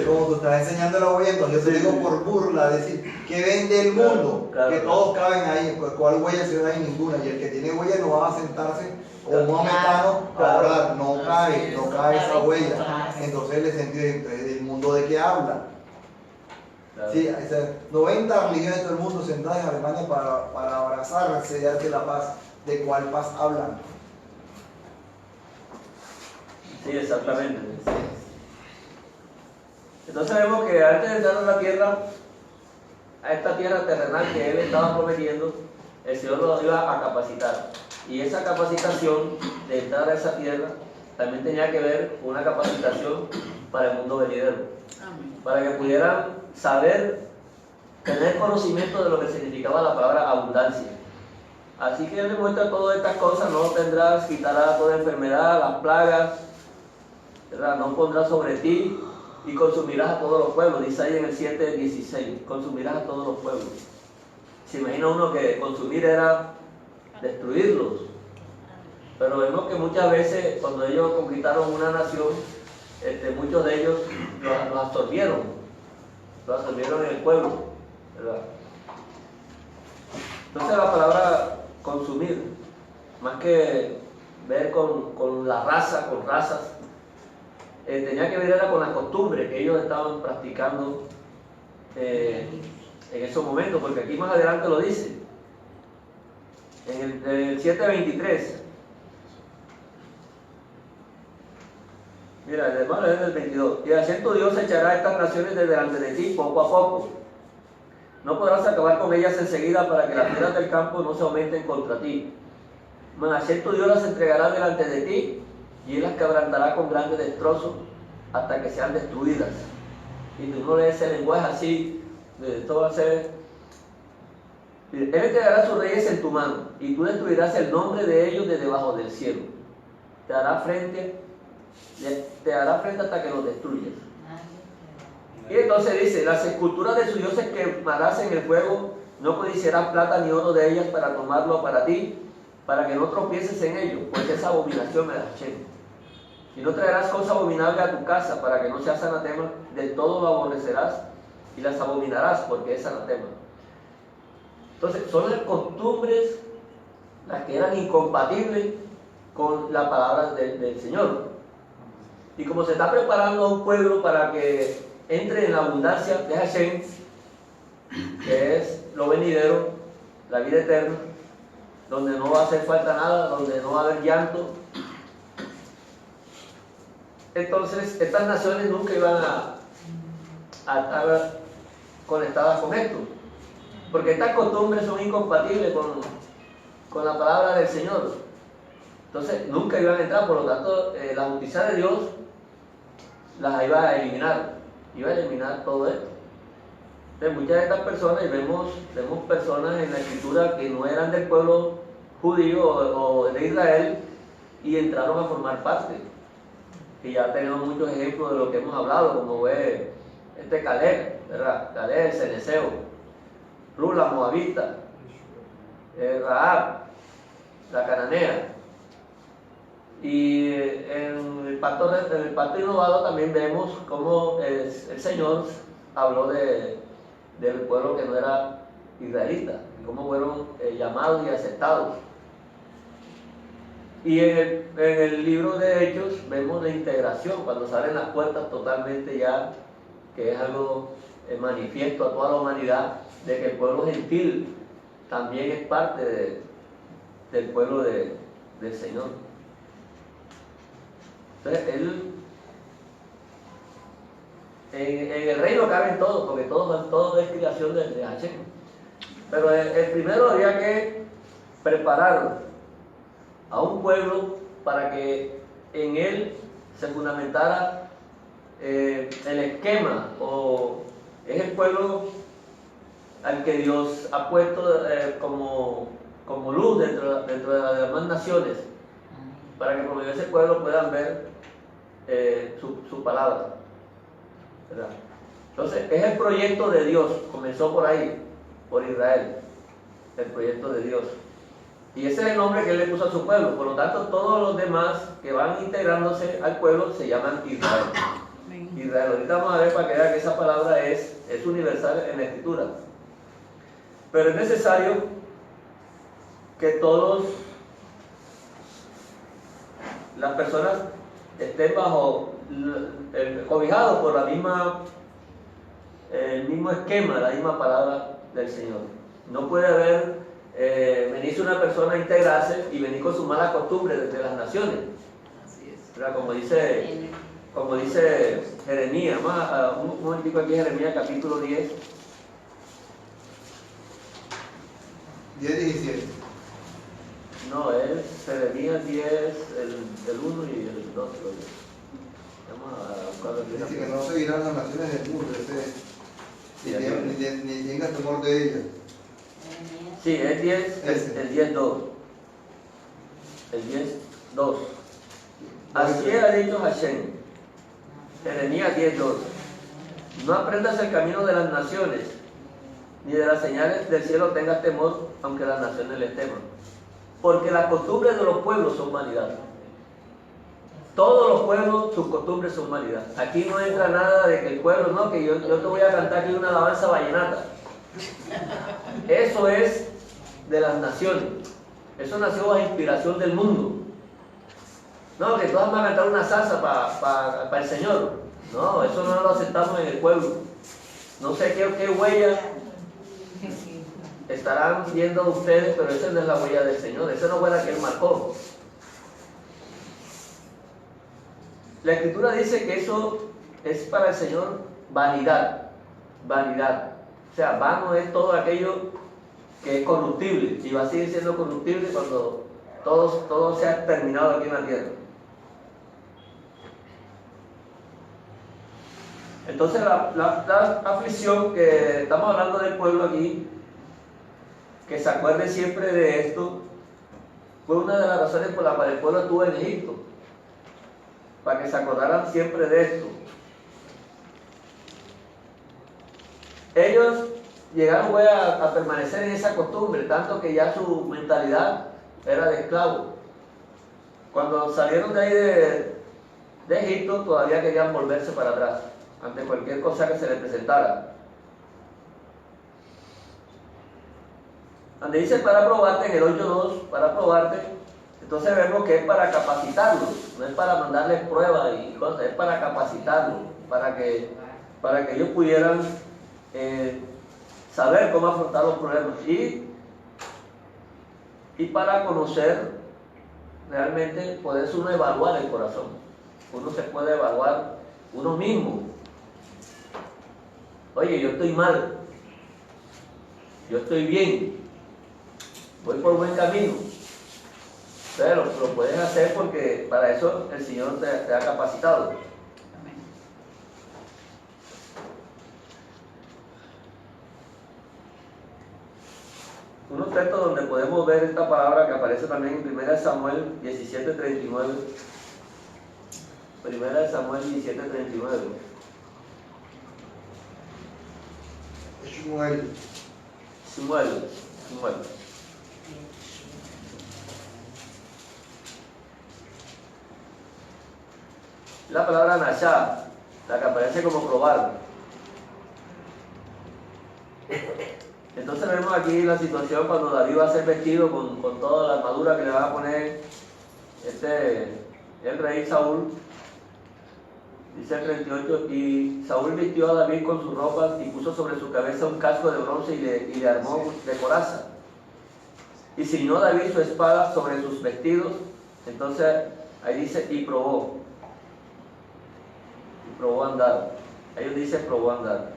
como tú estás enseñando la huella, entonces yo te digo por burla, decir, que vende el mundo, Claro. que todos caben ahí, ¿cuál huella si no hay ninguna? Y el que tiene huella no va a sentarse como un maometano a orar, no cae esa huella. Entonces el sentido del mundo de qué habla. Claro. Sí, 90 religiones de todo el mundo sentadas en Alemania para abrazarse y darse la paz. ¿De cuál paz hablan? Sí, exactamente. Entonces vemos que antes de entrar a la tierra, a esta tierra terrenal que él estaba prometiendo, el Señor lo iba a capacitar. Y esa capacitación de entrar a esa tierra también tenía que ver con una capacitación para el mundo venidero. Amén. Para que pudieran saber, tener conocimiento de lo que significaba la palabra abundancia. Así que Él le muestra todas estas cosas: no tendrás, quitará toda enfermedad, las plagas, ¿verdad? No pondrás sobre ti y consumirás a todos los pueblos. Dice ahí en el 7:16, consumirás a todos los pueblos. Se imagina uno que consumir era destruirlos. Pero vemos que muchas veces cuando ellos conquistaron una nación, muchos de ellos los absorbieron en el pueblo, ¿verdad? Entonces la palabra consumir, más que ver con la raza, con razas, tenía que ver era con la costumbre que ellos estaban practicando en esos momentos, porque aquí más adelante lo dice, en el 7:23. Mira, el hermano es del 22. Y así tu Dios echará estas naciones de delante de ti poco a poco. No podrás acabar con ellas enseguida, para que las tierras del campo no se aumenten contra ti. Mas así tu Dios las entregará delante de ti, y Él las quebrantará con grandes destrozos hasta que sean destruidas. Y tú no lees el lenguaje así, esto va a ser... Él entregará sus reyes en tu mano, y tú destruirás el nombre de ellos de debajo del cielo. Te hará frente hasta que los destruyas. Y entonces dice: las esculturas de sus dioses quemarás en el fuego, no codiciarás plata ni oro de ellas para tomarlo para ti, para que no tropieces en ello, pues esa abominación me da Hashem. Y no traerás cosa abominable a tu casa, para que no seas anatema, de todo lo aborrecerás y las abominarás, porque es anatema. Entonces son las costumbres las que eran incompatibles con la palabra del Señor. Y como se está preparando a un pueblo para que entre en la abundancia de Hashem, que es lo venidero, la vida eterna, donde no va a hacer falta nada, donde no va a haber llanto, entonces estas naciones nunca iban a estar conectadas con esto, porque estas costumbres son incompatibles con la palabra del Señor. Entonces nunca iban a entrar, por lo tanto la justicia de Dios las iba a eliminar todo esto. Entonces muchas de estas personas, y vemos personas en la escritura que no eran del pueblo judío o de Israel, y entraron a formar parte. Y ya tenemos muchos ejemplos de lo que hemos hablado, como ve Caleb, ¿verdad? Caleb, el ceneceo, Rut, la moabita, Rahab, la cananea. Y en el pacto innovado también vemos cómo el Señor habló del pueblo que no era israelita, y cómo fueron llamados y aceptados. Y en el libro de Hechos vemos la integración, cuando salen las puertas totalmente ya, que es algo manifiesto a toda la humanidad, de que el pueblo gentil también es parte del pueblo del Señor. Entonces, en el reino caben todos, porque todo es creación de Hashem. Pero el primero había que preparar a un pueblo para que en él se fundamentara el esquema, o es el pueblo al que Dios ha puesto como luz dentro de las demás naciones, para que por medio de ese pueblo puedan ver su palabra, ¿verdad? Entonces es el proyecto de Dios, comenzó por ahí, por Israel, el proyecto de Dios, y ese es el nombre que Él le puso a su pueblo. Por lo tanto, todos los demás que van integrándose al pueblo se llaman Israel. Israel. Ahorita vamos a ver, para que vean que esa palabra es universal en la escritura, pero es necesario que todos las personas estén cobijados por el mismo esquema, la misma palabra del Señor. No puede haber venirse una persona a integrarse y venir con su mala costumbre desde las naciones. Así es. ¿Verdad? Como dice Jeremías, un momentico aquí, Jeremías capítulo 10. 10:17. No, es Jeremías 10, el 1 y el 2. Vamos a buscarlo aquí. Dice que no seguirán las naciones del mundo, ni tengas temor de ellas. Sí, es 10, el 10.2. El 10.2. Así ha dicho Hashem. Jeremías 10.2. No aprendas el camino de las naciones, ni de las señales del cielo tengas temor, aunque las naciones les teman. Porque las costumbres de los pueblos son vanidad. Todos los pueblos, sus costumbres son vanidad. Aquí no entra nada de que el pueblo, no, que yo te voy a cantar aquí una alabanza vallenata. Eso es de las naciones. Eso nació bajo inspiración del mundo. No, que todos van a cantar una salsa para el Señor. No, eso no lo aceptamos en el pueblo. No sé qué huella estarán viendo ustedes, pero esa no es la huella del Señor. Esa no fue la que Él marcó. La Escritura dice que eso es para el Señor vanidad. Vanidad. O sea, vano es todo aquello que es corruptible. Y va a seguir siendo corruptible cuando todo sea terminado aquí en la tierra. Entonces la aflicción que estamos hablando del pueblo aquí, que se acuerde siempre de esto, fue una de las razones por las cuales el pueblo estuvo en Egipto, para que se acordaran siempre de esto. Ellos llegaron a permanecer en esa costumbre, tanto que ya su mentalidad era de esclavo. Cuando salieron de ahí de Egipto, todavía querían volverse para atrás ante cualquier cosa que se les presentara. Donde dice para probarte, en el 8.2, para probarte, entonces vemos que es para capacitarlos, no es para mandarles pruebas y cosas, es para capacitarlos, para que ellos pudieran saber cómo afrontar los problemas y para conocer realmente, poderse uno evaluar el corazón. Uno se puede evaluar uno mismo. Oye, yo estoy mal, yo estoy bien, voy por buen camino. Pero lo puedes hacer porque para eso el Señor te ha capacitado. Amén. Unos textos donde podemos ver esta palabra que aparece también en 1 Samuel 17:39. 1 Samuel 17:39. Shmuel. La palabra Nashá, la que aparece como probar. Entonces vemos aquí la situación cuando David va a ser vestido con toda la armadura que le va a poner el rey Saúl. Dice el 38, y Saúl vistió a David con sus ropas y puso sobre su cabeza un casco de bronce y le armó de coraza. Y ciñó David su espada sobre sus vestidos. Entonces ahí dice, y probó andar. Ahí dice probó andar.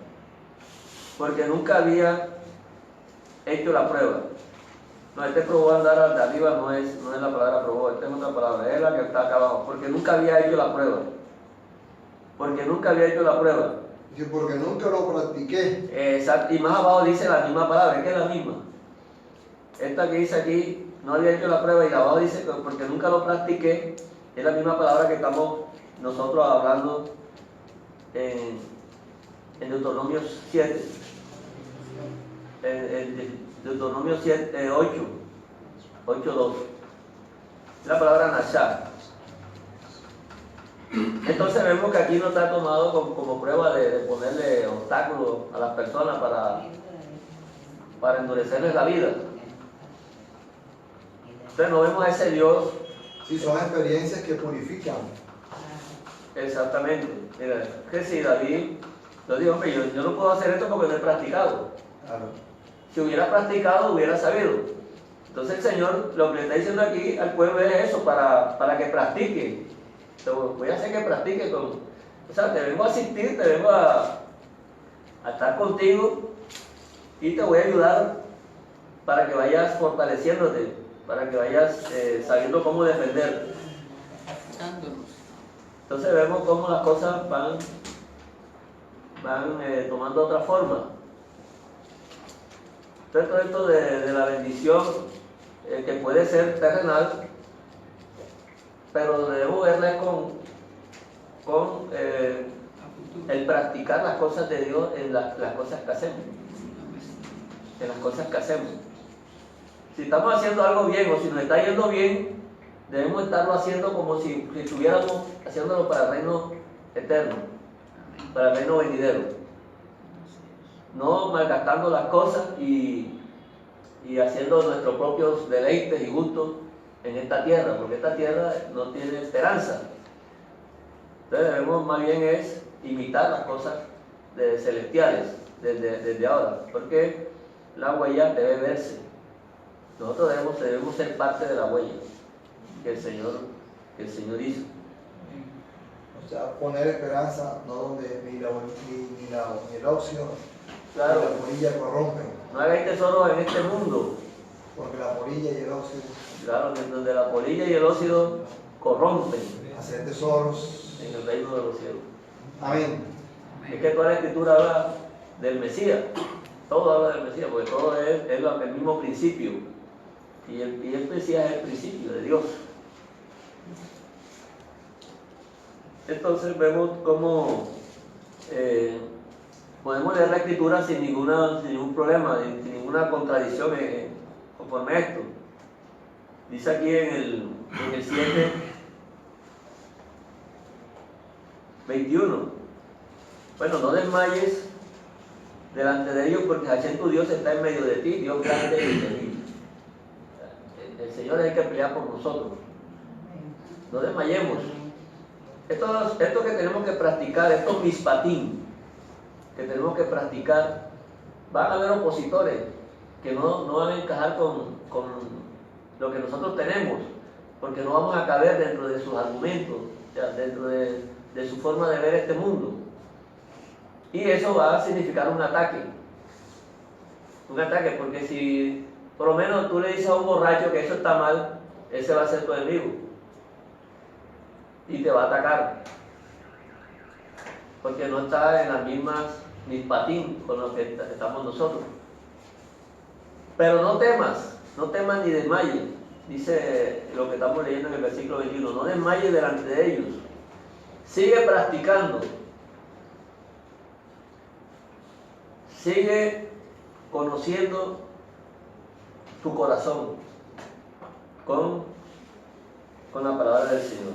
Porque nunca había hecho la prueba. No, probó andar de arriba no es la palabra probó, esta es otra palabra, es la que está acá abajo. Porque nunca había hecho la prueba. Porque nunca había hecho la prueba. Y porque nunca lo practiqué. Exacto, y más abajo dice la misma palabra, es que es la misma. Esta que dice aquí, no había hecho la prueba, y abajo dice que porque nunca lo practiqué, es la misma palabra que estamos nosotros hablando en Deuteronomio 7. En Deuteronomio 7, 8.2. La palabra Nashá. Entonces vemos que aquí no está tomado como prueba de ponerle obstáculos a las personas para endurecerles la vida. Entonces no vemos a ese Dios. Sí, son experiencias que purifican. Exactamente. Mira, que si David, yo digo, hombre, yo no puedo hacer esto porque no he practicado. Claro. Si hubiera practicado, hubiera sabido. Entonces el Señor lo que le está diciendo aquí al pueblo es eso, para que practique. Te voy a hacer que practique o sea, te vengo a asistir, te vengo a estar contigo y te voy a ayudar para que vayas fortaleciéndote, para que vayas sabiendo cómo defender. Entonces vemos cómo las cosas van tomando otra forma. Entonces todo esto de la bendición que puede ser terrenal, pero debemos verla con el practicar las cosas de Dios en las cosas que hacemos. En las cosas que hacemos. Si estamos haciendo algo bien o si nos está yendo bien, debemos estarlo haciendo como si estuviéramos haciéndolo para el reino eterno, para el reino venidero. No malgastando las cosas y haciendo nuestros propios deleites y gustos en esta tierra, porque esta tierra no tiene esperanza. Entonces debemos más bien es imitar las cosas celestiales desde ahora, porque la huella debe verse. Nosotros debemos ser parte de la huella que el Señor hizo. O sea, poner esperanza no donde ni el óxido Claro. ni la polilla corrompen. No hagáis tesoros en este mundo. Porque la polilla y el óxido. Claro, donde la polilla y el óxido corrompen Hacer tesoros. en el reino de los cielos. Amén. Es que toda la escritura habla del Mesías. Todo habla del Mesías, porque todo es el mismo principio. Y el Mesías es el principio de Dios. Entonces vemos cómo podemos leer la escritura sin ningún problema, sin ninguna contradicción conforme a esto. Dice aquí en el 7:21. Bueno, no desmayes delante de ellos, porque Hashem tu Dios está en medio de ti, Dios grande y temible. El Señor es el que pelea por nosotros. No desmayemos. Esto que tenemos que practicar, estos mispatín que tenemos que practicar, van a haber opositores que no van a encajar con lo que nosotros tenemos, porque no vamos a caber dentro de sus argumentos, o sea, dentro de su forma de ver este mundo. Y eso va a significar un ataque. Un ataque, porque si por lo menos tú le dices a un borracho que eso está mal, ese va a ser tu enemigo y te va a atacar, porque no está en las mismas mispatín con lo que estamos nosotros. Pero no temas ni desmayes, dice lo que estamos leyendo en el versículo 21, no desmayes delante de ellos, sigue practicando, sigue conociendo tu corazón con la palabra del Señor.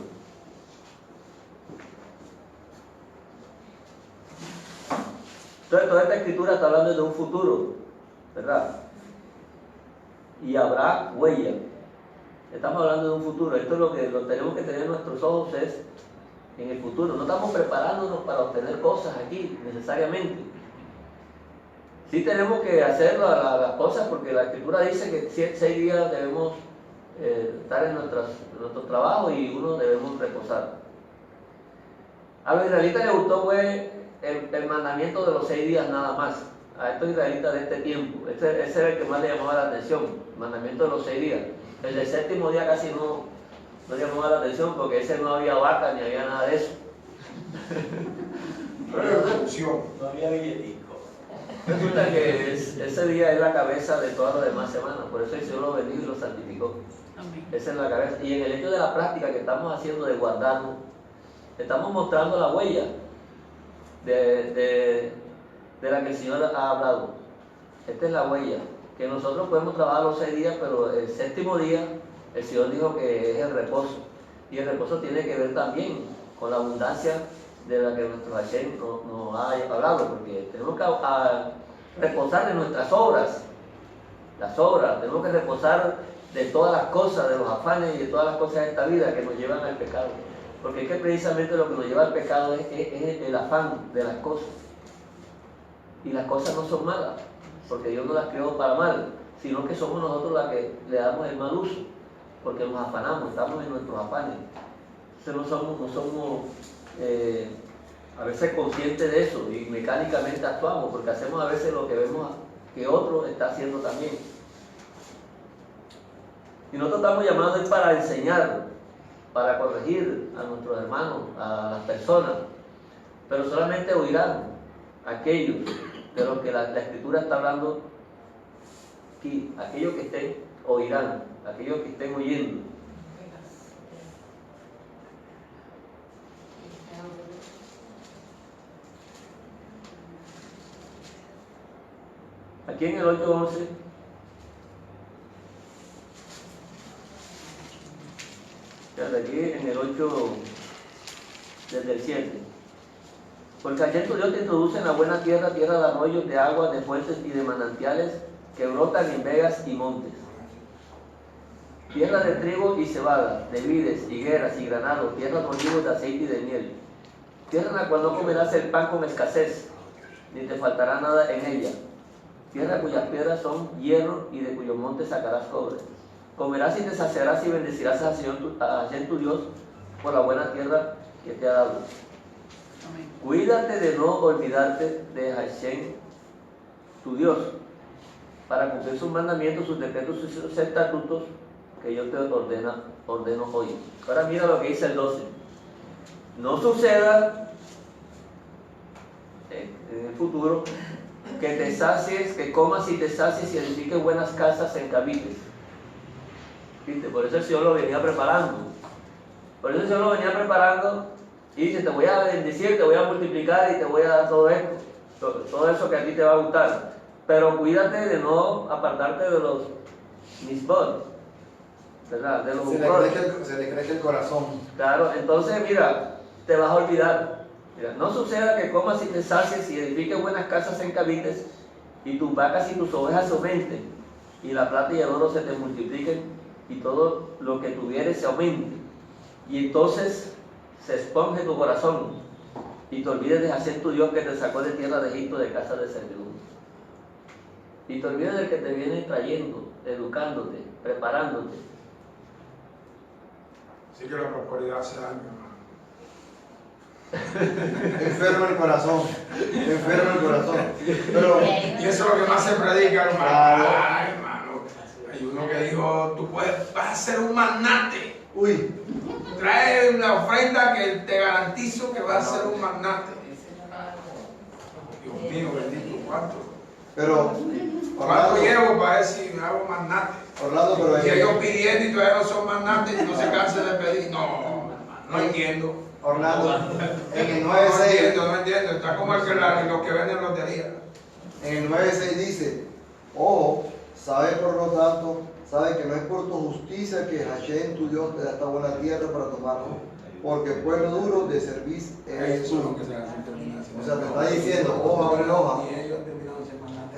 Entonces toda esta escritura está hablando de un futuro, ¿verdad? Y habrá huella. Estamos hablando de un futuro. Esto es lo que tenemos que tener en nuestros ojos, es en el futuro. No estamos preparándonos para obtener cosas aquí necesariamente. Sí tenemos que hacer las cosas, porque la escritura dice que 6 días debemos estar en nuestro trabajo y uno debemos reposar. A los israelitas les gustó el mandamiento de los 6 días nada más. A estos israelitas de este tiempo, ese era el que más le llamaba la atención, el mandamiento de los 6 días. El del 7º día casi no llamaba la atención, porque ese no había vaca ni había nada de eso. No había billetico. Resulta que ese día es la cabeza de todas las demás semanas, por eso el Señor lo bendijo y lo santificó. Amén. Esa es la cabeza. Y en el hecho de la práctica que estamos haciendo de guardarnos, estamos mostrando la huella de la que el Señor ha hablado. Esta es la huella, que nosotros podemos trabajar los 6 días, pero el 7º día el Señor dijo que es el reposo. Y el reposo tiene que ver también con la abundancia de la que nuestro Hashem nos ha hablado, porque tenemos que reposar de nuestras obras, tenemos que reposar de todas las cosas, de los afanes y de todas las cosas de esta vida que nos llevan al pecado, porque es que precisamente lo que nos lleva al pecado es el afán de las cosas, y las cosas no son malas, porque Dios no las creó para mal, sino que somos nosotros los que le damos el mal uso, porque nos afanamos, estamos en nuestros afanes. Entonces no somos a veces conscientes de eso y mecánicamente actuamos, porque hacemos a veces lo que vemos que otro está haciendo también. Y nosotros estamos llamados para enseñar, para corregir a nuestros hermanos, a las personas, pero solamente oirán aquellos de los que la Escritura está hablando aquí, aquellos que estén, oirán, aquellos que estén oyendo. Aquí en el 8:11, desde aquí en el 8, desde el 7. Porque ayer tu Dios te introduce en la buena tierra, tierra de arroyos, de aguas, de fuentes y de manantiales que brotan en vegas y montes. Tierra de trigo y cebada, de vides, higueras y granados, tierra de olivos, de aceite y de miel. Tierra en la cual no comerás el pan con escasez, ni te faltará nada en ella. Tierra cuyas piedras son hierro y de cuyos montes sacarás cobre. Comerás y te saciarás y bendecirás a Hashem tu Dios por la buena tierra que te ha dado. Amén. Cuídate de no olvidarte de Hashem tu Dios, para cumplir sus mandamientos, sus decretos y sus estatutos que yo te ordeno hoy. Ahora mira lo que dice el 12. No suceda en el futuro que te sacies, que comas y te sacies y edifiques buenas casas en cabites. ¿Viste? Por eso el Señor lo venía preparando. Por eso el Señor lo venía preparando y dice, te voy a bendecir, te voy a multiplicar y te voy a dar todo esto, todo eso que a ti te va a gustar. Pero cuídate de no apartarte de los misbot, ¿verdad? De los se le crece el corazón. Claro, entonces mira, te vas a olvidar. Mira, no suceda que comas y te sacies y edifiques buenas casas en cabites y tus vacas y tus ovejas aumenten y la plata y el oro se te multipliquen y todo lo que tuvieres se aumente. Y entonces se esponje tu corazón y te olvides de Hashem tu Dios que te sacó de tierra de Egipto, de casa de servidumbre. Y te olvides del que te viene trayendo, educándote, preparándote. Así que la prosperidad hace daño, Enfermo el corazón. Enfermo el corazón. Pero, y eso es lo que más se predica, hermano. Claro. Ay, hermano. Hay uno que dijo, vas a ser un magnate. uy, Trae una ofrenda que te garantizo que vas a ser un magnate. Dios mío, bendito, ¿cuánto? pero, ¿Cuánto llevo para ver si me hago magnate? Orlando, pero Y ellos pidiendo y todavía no son magnates y no se cansan de pedir. No, no entiendo. Orlando, en el No 9.6, entiendo, no entiendo. Está como el que los que venden lotería. en el 9.6 dice, ojo, sabe por lo tanto, sabe que no es por tu justicia que Hashem tu Dios te da esta buena tierra para tomarlo, porque pueblo duro de servicio eres tú. O sea, te está diciendo, ojo, abre la hoja.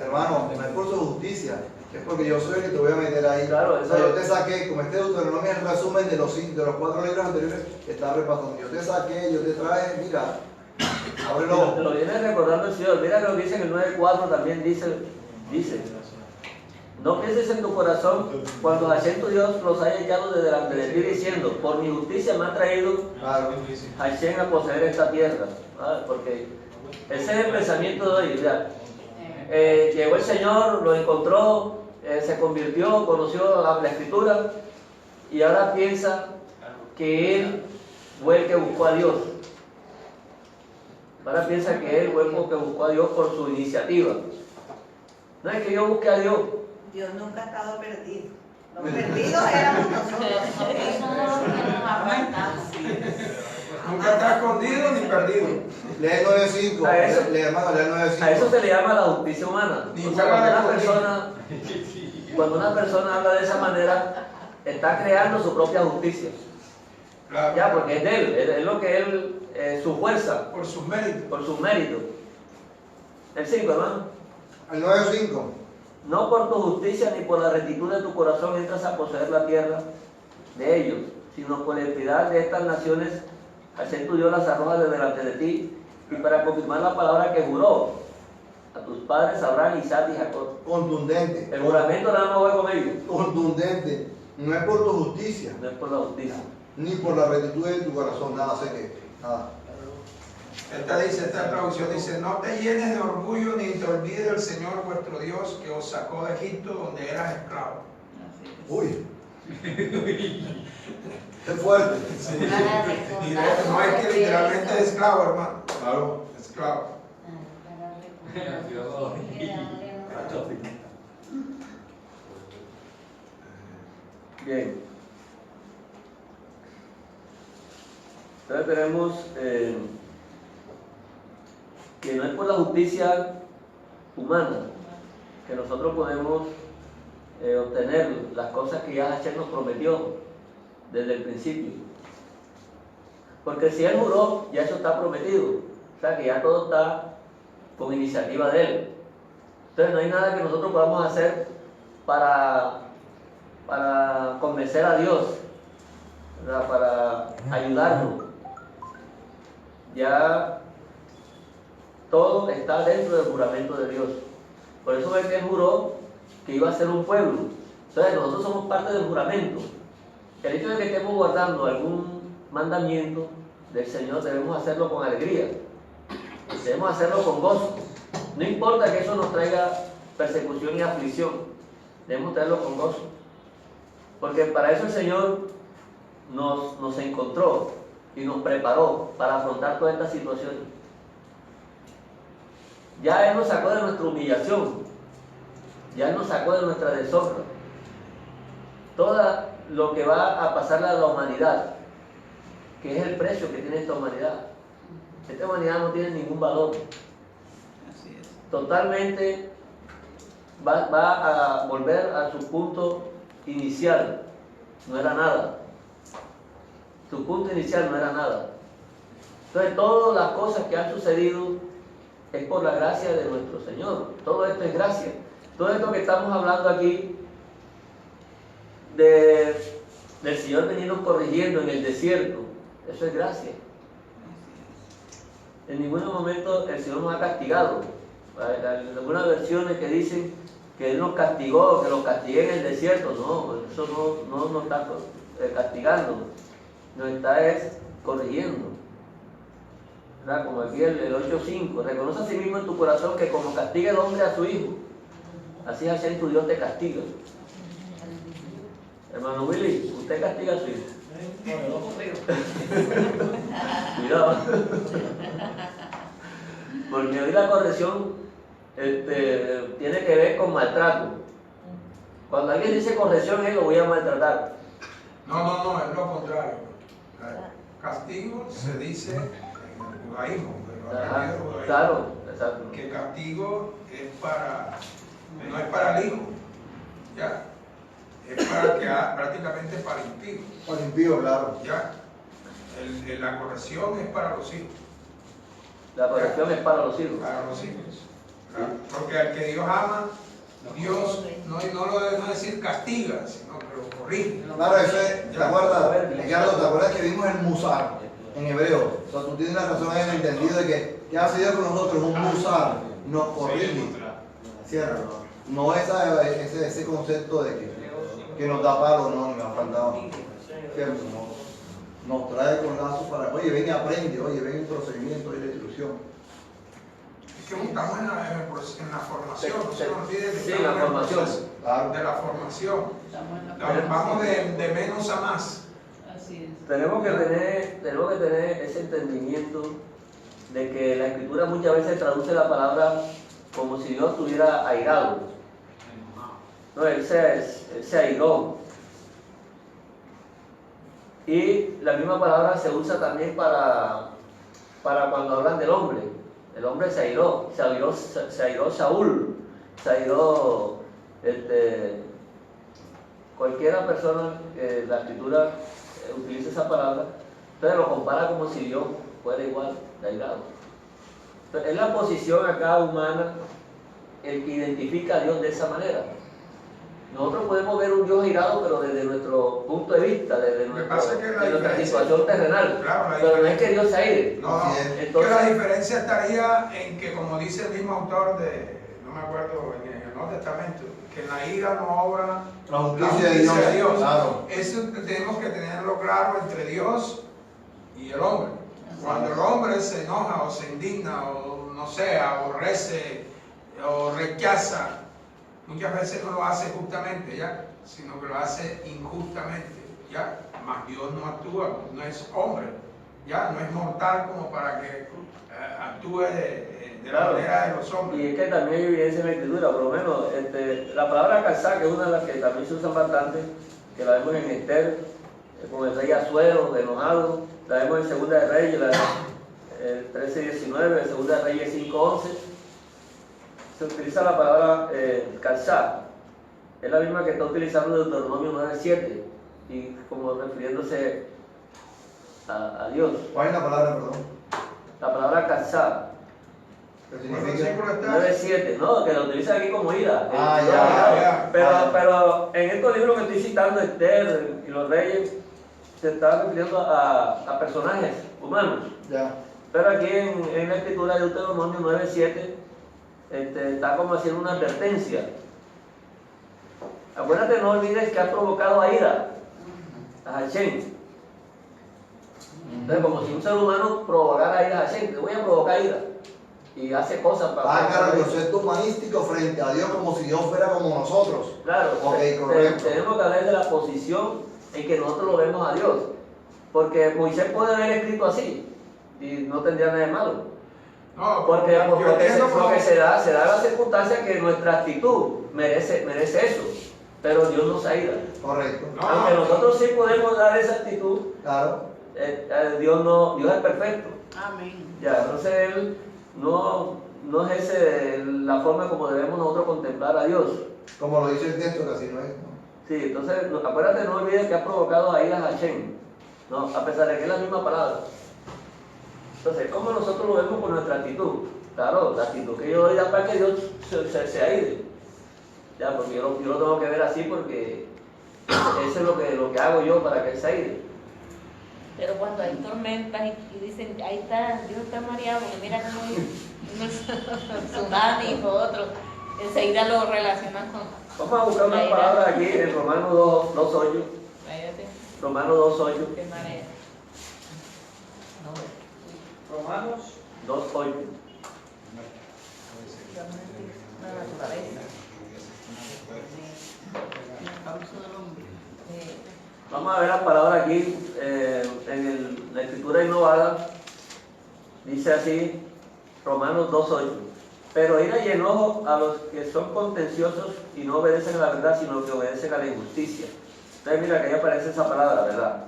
Hermano, no es por su justicia, es porque yo soy el que te voy a meter ahí. Claro, o sea, yo te saqué, como este Deuteronomio es el resumen de los 4 libros anteriores que está repasando. Yo te saqué, yo te traje, mira, ábrelo. Te lo viene recordando el Señor. Mira que lo que dice en el 9.4 también dice, no pienses en tu corazón cuando Hashem tu Dios los haya echado de delante de ti diciendo, por mi justicia me ha traído Claro. Hashem a poseer esta tierra. ¿Vale? Porque ese es el pensamiento de hoy. Ya. Llegó el Señor, lo encontró, se convirtió, conoció la Escritura y ahora piensa que Él fue el que buscó a Dios. Ahora piensa que Él fue el que buscó a Dios por su iniciativa. No es que yo busque a Dios. Dios nunca ha estado perdido. Los perdidos éramos nosotros. Eso no lo tenemos apartado. Nunca está escondido ni perdido. Lee el 9.5. A eso- Lee, hermano, lee el 9.5. A eso se le llama la justicia humana. Ni O sea, juega cuando una persona habla de esa manera, está creando su propia justicia. Claro. Ya, porque es de él, es lo que él, su fuerza, Por sus méritos. por sus méritos. El 5, hermano. El 9.5. No por tu justicia ni por la rectitud de tu corazón entras a poseer la tierra de ellos, sino por la piedad de estas naciones, Hashem tu Dios las arroja de delante de ti, y para confirmar la palabra que juró a tus padres Abraham, Isaac y Jacob. Contundente. El juramento nada más va con ellos. Contundente. No es por tu justicia, No es por la justicia. ni por la rectitud de tu corazón. Nada sé que. Nada. Esta traducción dice, no te llenes de orgullo ni te olvides del Señor vuestro Dios que os sacó de Egipto donde eras esclavo. Así es. Uy. Es fuerte. Sí. Y no es que literalmente es esclavo, hermano. Claro. Esclavo. Bien. Entonces tenemos que no es por la justicia humana que nosotros podemos obtener las cosas que ya Hashem nos prometió desde el principio. Porque si Él juró, ya eso está prometido. O sea que ya todo está con iniciativa de Él. Entonces no hay nada que nosotros podamos hacer para convencer a Dios, ¿verdad? Para ayudarnos. Ya todo está dentro del juramento de Dios. Por eso es que Él juró que iba a ser un pueblo. Entonces nosotros somos parte del juramento. El hecho de que estemos guardando algún mandamiento del Señor debemos hacerlo con alegría. Debemos hacerlo con gozo. No importa que eso nos traiga persecución y aflicción. Debemos traerlo con gozo. Porque para eso el Señor nos encontró y nos preparó para afrontar todas estas situaciones. Ya Él nos sacó de nuestra humillación. Ya Él nos sacó de nuestra deshonra. Todo lo que va a pasarle a la humanidad, que es el precio que tiene esta humanidad. Esta humanidad no tiene ningún valor. Así es. Totalmente va a volver a su punto inicial. No era nada. Su punto inicial no era nada. Entonces todas las cosas que han sucedido es por la gracia de nuestro Señor. Todo esto es gracia. Todo esto que estamos hablando aquí del Señor veniendo corrigiendo en el desierto, eso es gracia. En ningún momento el Señor nos ha castigado. Hay algunas versiones que dicen que Él nos castigó, que los castigué en el desierto. No, eso no nos está castigando, nos está corrigiendo. ¿Verdad? Como aquí el 8.5, reconoce a sí mismo en tu corazón que como castiga el hombre a su hijo, así Hashem tu Dios te castiga. Hermano Willy, usted castiga a su hijo. Cuidado. Porque hoy la corrección tiene que ver con maltrato. Cuando alguien dice corrección, lo voy a maltratar. No, es lo contrario. Castigo se dice en el judaísmo, Claro, exacto. que castigo es no es para el hijo, ya, es prácticamente para el impío. Para el impío, claro. Ya, la corrección es para los hijos. La corrección es para los hijos. Para los hijos. ¿Verdad? Porque al que Dios ama, Dios no lo debe decir castiga, sino que lo corrige. Claro, eso es, ¿te acuerdas? Ricardo, ¿te acuerdas que vimos el musar en hebreo? O sea, tú tienes la razón en el entendido de que ha sido con nosotros un musar, nos corrige. ¿Cierto? No ese concepto de que nos da palo, no, me ha faltado. ¿Cierto? Nos trae con lazos para, oye, ven y aprende, oye, ven el procedimiento y la instrucción. Es que estamos en la formación, no se nos olvide que Sí, estamos la en el formación. proceso Claro. de la formación. Estamos en la Vamos de menos a más. Así es. Tenemos que tener ese entendimiento de que la Escritura muchas veces traduce la palabra como si Dios estuviera airado. No, Él se airó. Y la misma palabra se usa también para cuando hablan del hombre. El hombre se airó Saúl, se airó cualquiera persona que la Escritura utilice esa palabra, entonces lo compara como si Dios fuera igual de airado. Entonces, es la posición acá humana el que identifica a Dios de esa manera. Nosotros podemos ver un Dios irado, pero desde nuestro punto de vista, desde Lo que pasa es que la de nuestra diferencia- situación terrenal. Claro, la Pero no es que Dios se aire. No, Así es. Entonces- que la diferencia estaría en que, como dice el mismo autor de, no me acuerdo, en el Nuevo Testamento, que en la ira no obra La justicia de Dios. Claro. Eso tenemos que tenerlo claro entre Dios y el hombre. Cuando el hombre se enoja o se indigna o no sé, aborrece o rechaza, muchas veces no lo hace justamente, ¿ya? Sino que lo hace injustamente, ¿ya? Mas Dios no actúa, no es hombre, ¿ya? No es mortal como para que actúe de la Claro. manera de los hombres. Y es que también hay evidencia en la escritura, por lo menos la palabra calzar, que es una de las que también se usan bastante, que la vemos en Esther, con el rey Asuero, enojado, la vemos en Segunda de Reyes, 13:19, Segunda de Reyes 5:11, se utiliza la palabra calzar, es la misma que está utilizando Deuteronomio 9:7, y como refiriéndose a Dios. ¿Cuál es la palabra, perdón? La palabra calzar. ¿Qué ¿Cuál significa? versículo está? 9:7, no, que lo utiliza aquí como ira. Ah, No, ya. Pero en estos libros que estoy citando, Esther y los reyes, se está refiriendo a personajes humanos. Ya. Pero aquí en la escritura de Deuteronomio 9:7 está como haciendo una advertencia. Acuérdate, no olvides que ha provocado a ira, a Hashem. Entonces, como si un ser humano provocara ira a Hashem, te voy a provocar ira. Y hace cosas para... Claro, el concepto humanístico frente a Dios como si Dios fuera como nosotros. Claro, Ok, correcto. tenemos que hablar de la posición en que nosotros lo vemos a Dios. Porque Moisés puede haber escrito así y no tendría nada de malo. No, Porque yo entiendo porque se da la circunstancia que nuestra actitud merece eso. Pero Dios no se ira. Correcto. No. Aunque nosotros sí podemos dar esa actitud, Claro. Dios es perfecto. Amén. Ya, entonces Él no es la forma como debemos nosotros contemplar a Dios. Como lo dice el texto, que así no es. ¿no? Sí, entonces acuérdate, no olvides que ha provocado a ira a Hashem, ¿no? A pesar de que es la misma palabra. Entonces, ¿cómo nosotros lo vemos con nuestra actitud? Claro, la actitud que yo doy da para que Dios se aire. Ya, porque yo lo tengo que ver así porque eso es lo que hago yo para que Él se aire. Pero cuando hay tormentas y dicen, ahí está, Dios está mareado, porque mira cómo hay unos tsunamis o otros, enseguida lo relacionan con... Vamos a buscar una la ira. palabra aquí en Romanos 2:8. Cállate, Romanos 2:8. qué marea. Romanos 2:8. La naturaleza. La causa del hombre. Vamos a ver la palabra aquí en la escritura innovada. Dice así, Romanos 2:8. Pero ira y enojo a los que son contenciosos y no obedecen a la verdad, sino que obedecen a la injusticia. Entonces mira que ahí aparece esa palabra, ¿verdad?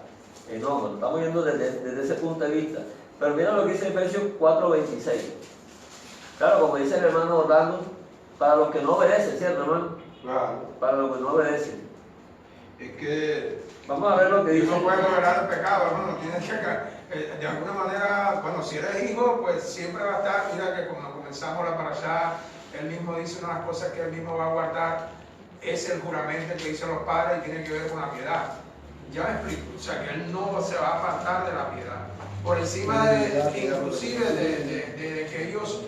Enojo, lo estamos viendo desde ese punto de vista. Pero mira lo que dice Efesios 4:26. Claro, como dice el hermano Orlando, para los que no obedecen, ¿cierto, hermano? Claro. Para los que no obedecen. Es que Vamos a ver lo que dice. no puedes tolerar el pecado, hermano. Tienes que, de alguna manera, bueno, si eres hijo, pues siempre va a estar. Mira que cuando comenzamos la parashá, él mismo dice una de las cosas que él mismo va a guardar. Es el juramento que hizo los padres y tiene que ver con la piedad. Ya me explico. O sea, que él no se va a apartar de la piedad. Por encima inclusive de que ellos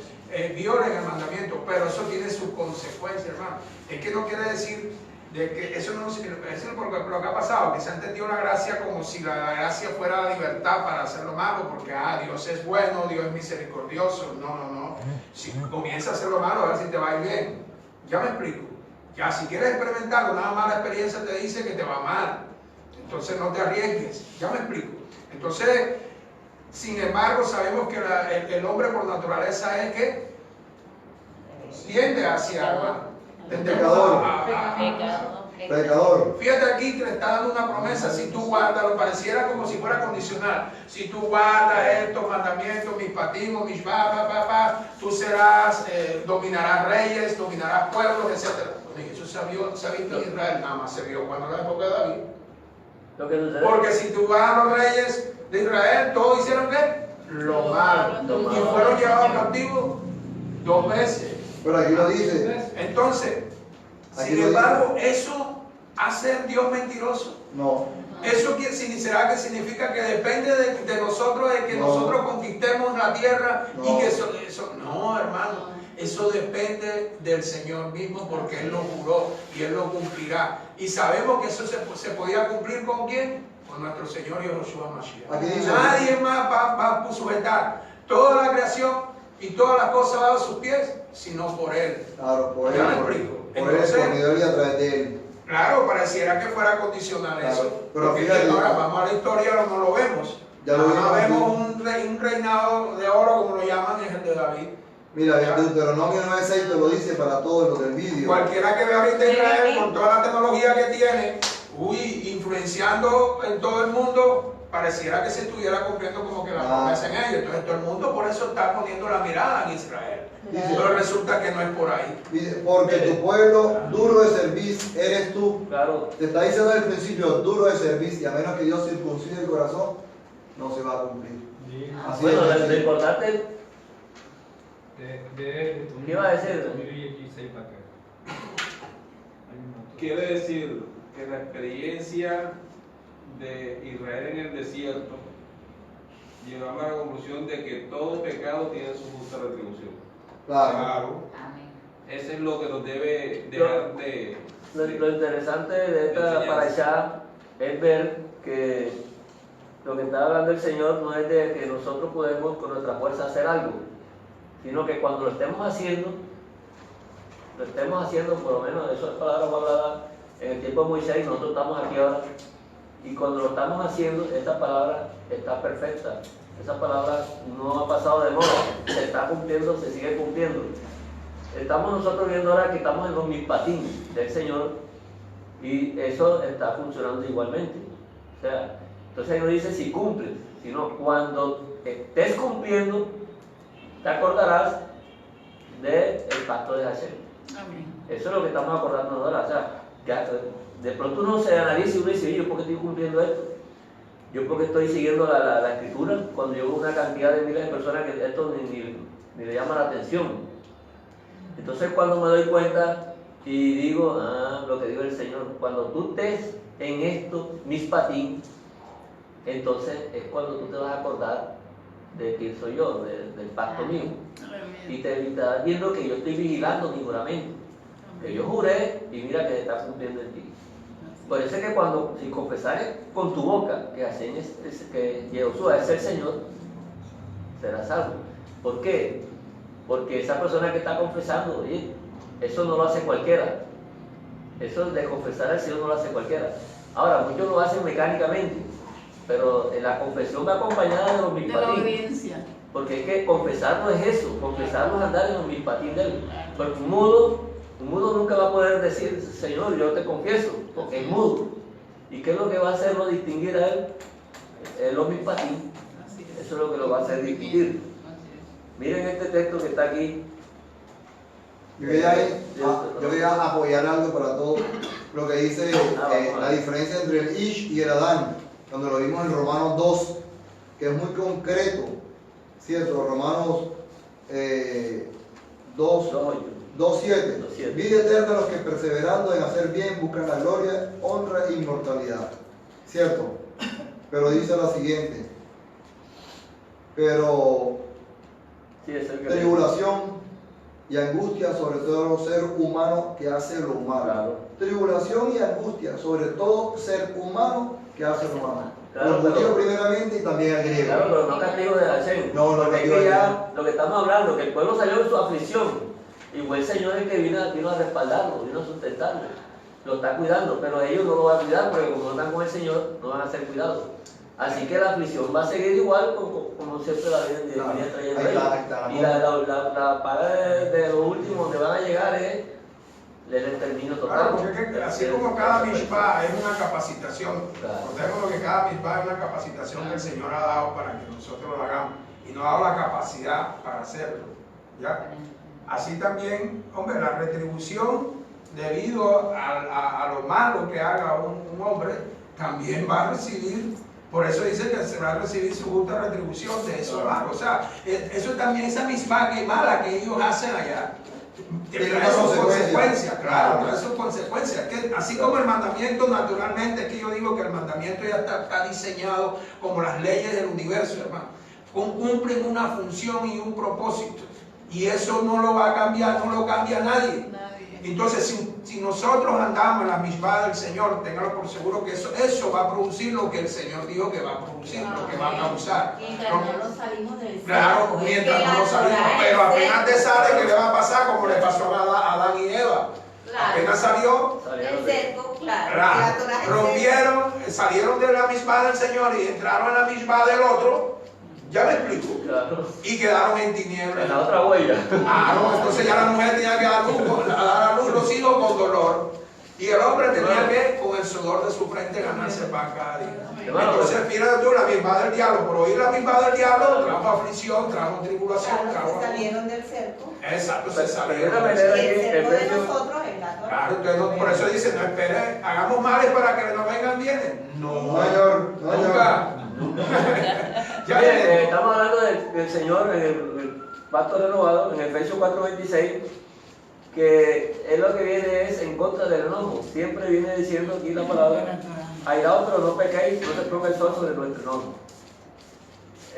violen el mandamiento, pero eso tiene sus consecuencias, hermano. Es que no quiere decir de que eso no es lo que ha pasado, que se ha entendido la gracia como si la gracia fuera la libertad para hacer lo malo, porque Dios es bueno, Dios es misericordioso. No. Si comienza a hacer lo malo, a ver si te va a ir bien. Ya me explico. Ya si quieres experimentar una mala experiencia te dice que te va mal. Entonces no te arriesgues. Ya me explico. Entonces, sin embargo, sabemos que el hombre por naturaleza es que tiende hacia el Pecador. Pecador. Fíjate aquí que le está dando una promesa. Si tú guardas, lo pareciera como si fuera condicional. Si tú guardas estos mandamientos, mis patimos, mis tú serás, dominarás reyes, dominarás pueblos, etc. Eso se ha visto en Israel, nada más se vio cuando en la época de David. Lo que sucede. Porque si tú vas a los reyes de Israel, todos hicieron ¿qué? Lo malo. Y fueron llevados cautivos 2 veces. Pero aquí lo dice. Entonces, Aquí Sin lo embargo, ¿eso hace el Dios mentiroso? No. ¿Eso será que significa que depende de nosotros, de que No. nosotros conquistemos la tierra? No. Y que eso, no, hermano, eso depende del Señor mismo, porque Él lo juró y Él lo cumplirá. Y sabemos que eso se podía cumplir ¿con quién? Con nuestro Señor Yahushua Mashiach. Aquí dice- Nadie más va a sujetar toda la creación y todas las cosas bajo sus pies, sino por Él. Claro, por él, Ya me por explico. él, Entonces- por medio y a través de él. Claro, pareciera que fuera condicional Claro, eso. pero Porque fíjate- ahora vamos a la historia, no lo vemos. Ya lo Ahora vimos vemos un reinado de oro, como lo llaman, es el de David. Mira, en Deuteronomio 9:6 te lo dice para todos los del vídeo. Cualquiera que vea ahorita Israel con toda la tecnología que tiene, influenciando en todo el mundo, pareciera que se estuviera cumpliendo como que la promesa en ellos. Entonces todo el mundo por eso está poniendo la mirada en Israel. Dice- Pero resulta que no es por ahí. Dice, porque tu pueblo duro de servir eres tú. Claro, Te está diciendo al principio duro de servir, y a menos que Dios circuncide el corazón, no se va a cumplir. Así bueno, es. lo importante, ¿Qué ¿qué iba a decir? Quiere decir que la experiencia de Israel en el desierto llegamos a la conclusión de que todo pecado tiene su justa retribución. Claro. Amén. Eso es lo que nos debe dejar de... Lo interesante de esta parashá es ver que lo que está hablando el Señor no es de que nosotros podemos con nuestra fuerza hacer algo, sino que cuando lo estemos haciendo, por lo menos eso es palabra hablada en el tiempo de Moisés, y nosotros estamos aquí ahora, y cuando lo estamos haciendo, esta palabra está perfecta, esa palabra no ha pasado de moda, se está cumpliendo, se sigue cumpliendo. Estamos nosotros viendo ahora que estamos en los mispatín del Señor, y eso está funcionando igualmente. O sea, entonces ahí no dice si cumples, sino cuando estés cumpliendo, te acordarás del pacto de Hashem. Amén. Eso es lo que estamos acordando ahora. O sea, de pronto uno se analiza y uno dice, ¿yo por qué estoy cumpliendo esto? ¿Yo por qué estoy siguiendo la escritura? Cuando yo veo una cantidad de miles de personas que esto ni le llama la atención. Entonces cuando me doy cuenta y digo, lo que dijo el Señor, cuando tú estés en esto, mis patín, entonces es cuando tú te vas a acordar de quién soy yo, del pacto mío. Y te estás viendo que yo estoy vigilando mi juramento, que yo juré y mira que se está cumpliendo en ti. Por eso es que cuando, si confesares con tu boca que Yahushua es el Señor, serás salvo. ¿Por qué? Porque esa persona que está confesando, oye, eso no lo hace cualquiera. Eso de confesar al Señor no lo hace cualquiera. Ahora, muchos lo hacen mecánicamente, pero la confesión va acompañada de los De la mispatín. obediencia. Porque es que confesar no es eso, confesar no es andar en los mispatín de él. Porque un mudo nunca va a poder decir, Señor, yo te confieso, porque es mudo. ¿Y qué es lo que va a hacerlo distinguir a él? Los mispatín. Así es. Eso es lo que lo va a hacer distinguir. Miren este texto que está aquí. Yo quería apoyar algo para todos. Lo que dice la diferencia entre el Ish y el Adán, cuando lo vimos en Romanos 2, que es muy concreto, ¿cierto? Romanos 2:7. Vida eterna a los que perseverando en hacer bien buscan la gloria, honra e inmortalidad, ¿cierto? Pero dice la siguiente: pero Sí, es el que tribulación y angustia sobre todo ser humano que hace lo humano. Claro. Tribulación y angustia sobre todo ser humano que hace lo humano. Claro, Los judíos pero- primeramente y también al griego. Claro, pero no castigo de Hashem. No, Porque es castigo que de ya lo que estamos hablando, que el pueblo salió en su aflicción. Y fue el Señor el que vino a respaldarlo, vino a sustentarlo. Lo está cuidando, pero ellos no lo van a cuidar porque como no están con el Señor, no van a ser cuidados. Así que la aflicción va a seguir igual como siempre la vienen Claro, trayendo ahí está la Y la paga de lo último donde van a llegar es el exterminio total. Claro, porque es que así como cada mishpah es una capacitación, Claro. recordemos que cada mishpah es una capacitación que el Señor ha dado para que nosotros lo hagamos y nos ha dado la capacidad para hacerlo. ¿Ya? Así también, hombre, la retribución debido a lo malo que haga un hombre, también va a recibir, por eso dice que se va a recibir su justa retribución de eso malo. O sea, eso también, esa misma que mala que ellos hacen allá, trae sus consecuencias, claro, trae sus consecuencias. Que así como el mandamiento, naturalmente, es que yo digo que el mandamiento ya está diseñado como las leyes del universo, hermano. Cumplen una función y un propósito. Y eso no lo va a cambiar, no lo cambia nadie. Entonces, si nosotros andamos en la misma del Señor, téngalo por seguro que eso va a producir lo que el Señor dijo que va a producir, lo que va a causar. Mientras no nos salimos del cielo. Claro, mientras no nos salimos, pero apenas te sale, ¿qué le va a pasar? Como le pasó a Adán y Eva. Apenas salió, El cerco, claro. rompieron, salieron de la misma del Señor y entraron en la misma del otro. ¿Ya me explico? Claro. Y quedaron en tinieblas. En la otra huella. Ah, no, entonces ya la mujer tenía que dar a luz los hijos con dolor. Y el hombre tenía que, con el sudor de su frente, ganarse pan cada día. Entonces, fíjate tú, la misma del diablo. Por oír la misma del diablo, trajo aflicción, trajo tribulación, trajo. Salieron del cerco. Exacto, se salieron. Y el cerco de nosotros es la Torah. Claro, entonces por eso dice, no espere, hagamos males para que nos vengan bienes. No, señor. Nunca. Mire, estamos hablando del Señor en el pacto renovado, en Efesios 4:26, que es lo que viene es en contra del enojo. Siempre viene diciendo aquí la palabra, airaos pero no pequéis, no se ponga el sol sobre nuestro enojo.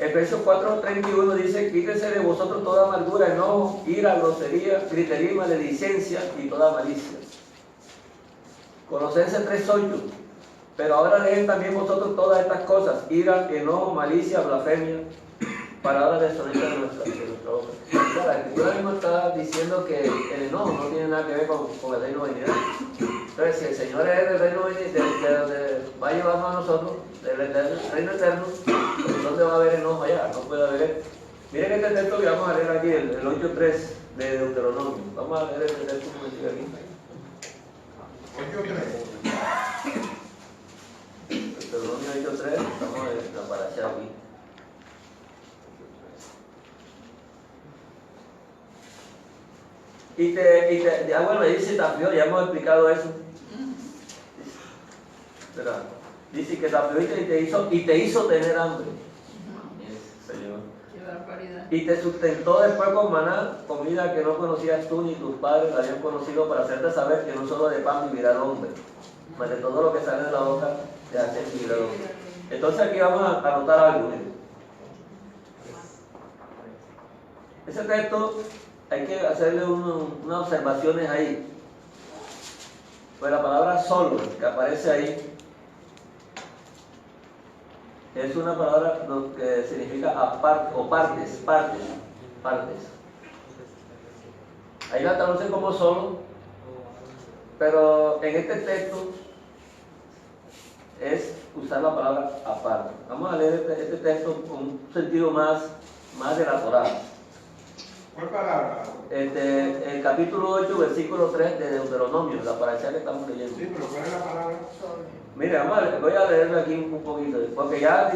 Efesios 4:31 dice, quítese de vosotros toda amargura, enojo, ira, grosería, gritería, maledicencia y toda malicia. Colosenses 3:8, pero ahora dejen también vosotros todas estas cosas, ira, enojo, malicia, blasfemia, palabras deshonestas de nuestra boca. La Escritura mismo está diciendo que el enojo no tiene nada que ver con el reino venidero. Entonces, si el Señor es del reino venidero, de donde va a llevarnos a nosotros, del reino eterno, pues ¿dónde va a haber enojo allá? No puede haber. Miren este texto que vamos a leer aquí, el 8:3 de Deuteronomio. Vamos a leer este texto que sigue aquí. Deuteronomio 8:3, vamos a ver la paracha aquí. Bueno, dice Tafio, ya hemos explicado eso. ¿Verdad? Dice que Tafio y te hizo tener hambre. Señor. Y te sustentó después con maná, comida que no conocías tú ni tus padres la habían conocido, para hacerte saber que no solo de pan vivirá el hombre, mas de todo lo que sale de la boca te hace vivir el hombre. Entonces aquí vamos a anotar algo. Ese texto hay que hacerle unas observaciones ahí. Pues la palabra solo que aparece ahí es una palabra que significa aparte o partes. Ahí la traducen como solo, pero en este texto es usar la palabra aparte. Vamos a leer este texto con un sentido más de la Torá. ¿Cuál palabra? El capítulo 8, versículo 3 de Deuteronomio, la paracha que estamos leyendo. Sí, pero ¿cuál es la palabra? Mire, voy a leerlo aquí un poquito, porque ya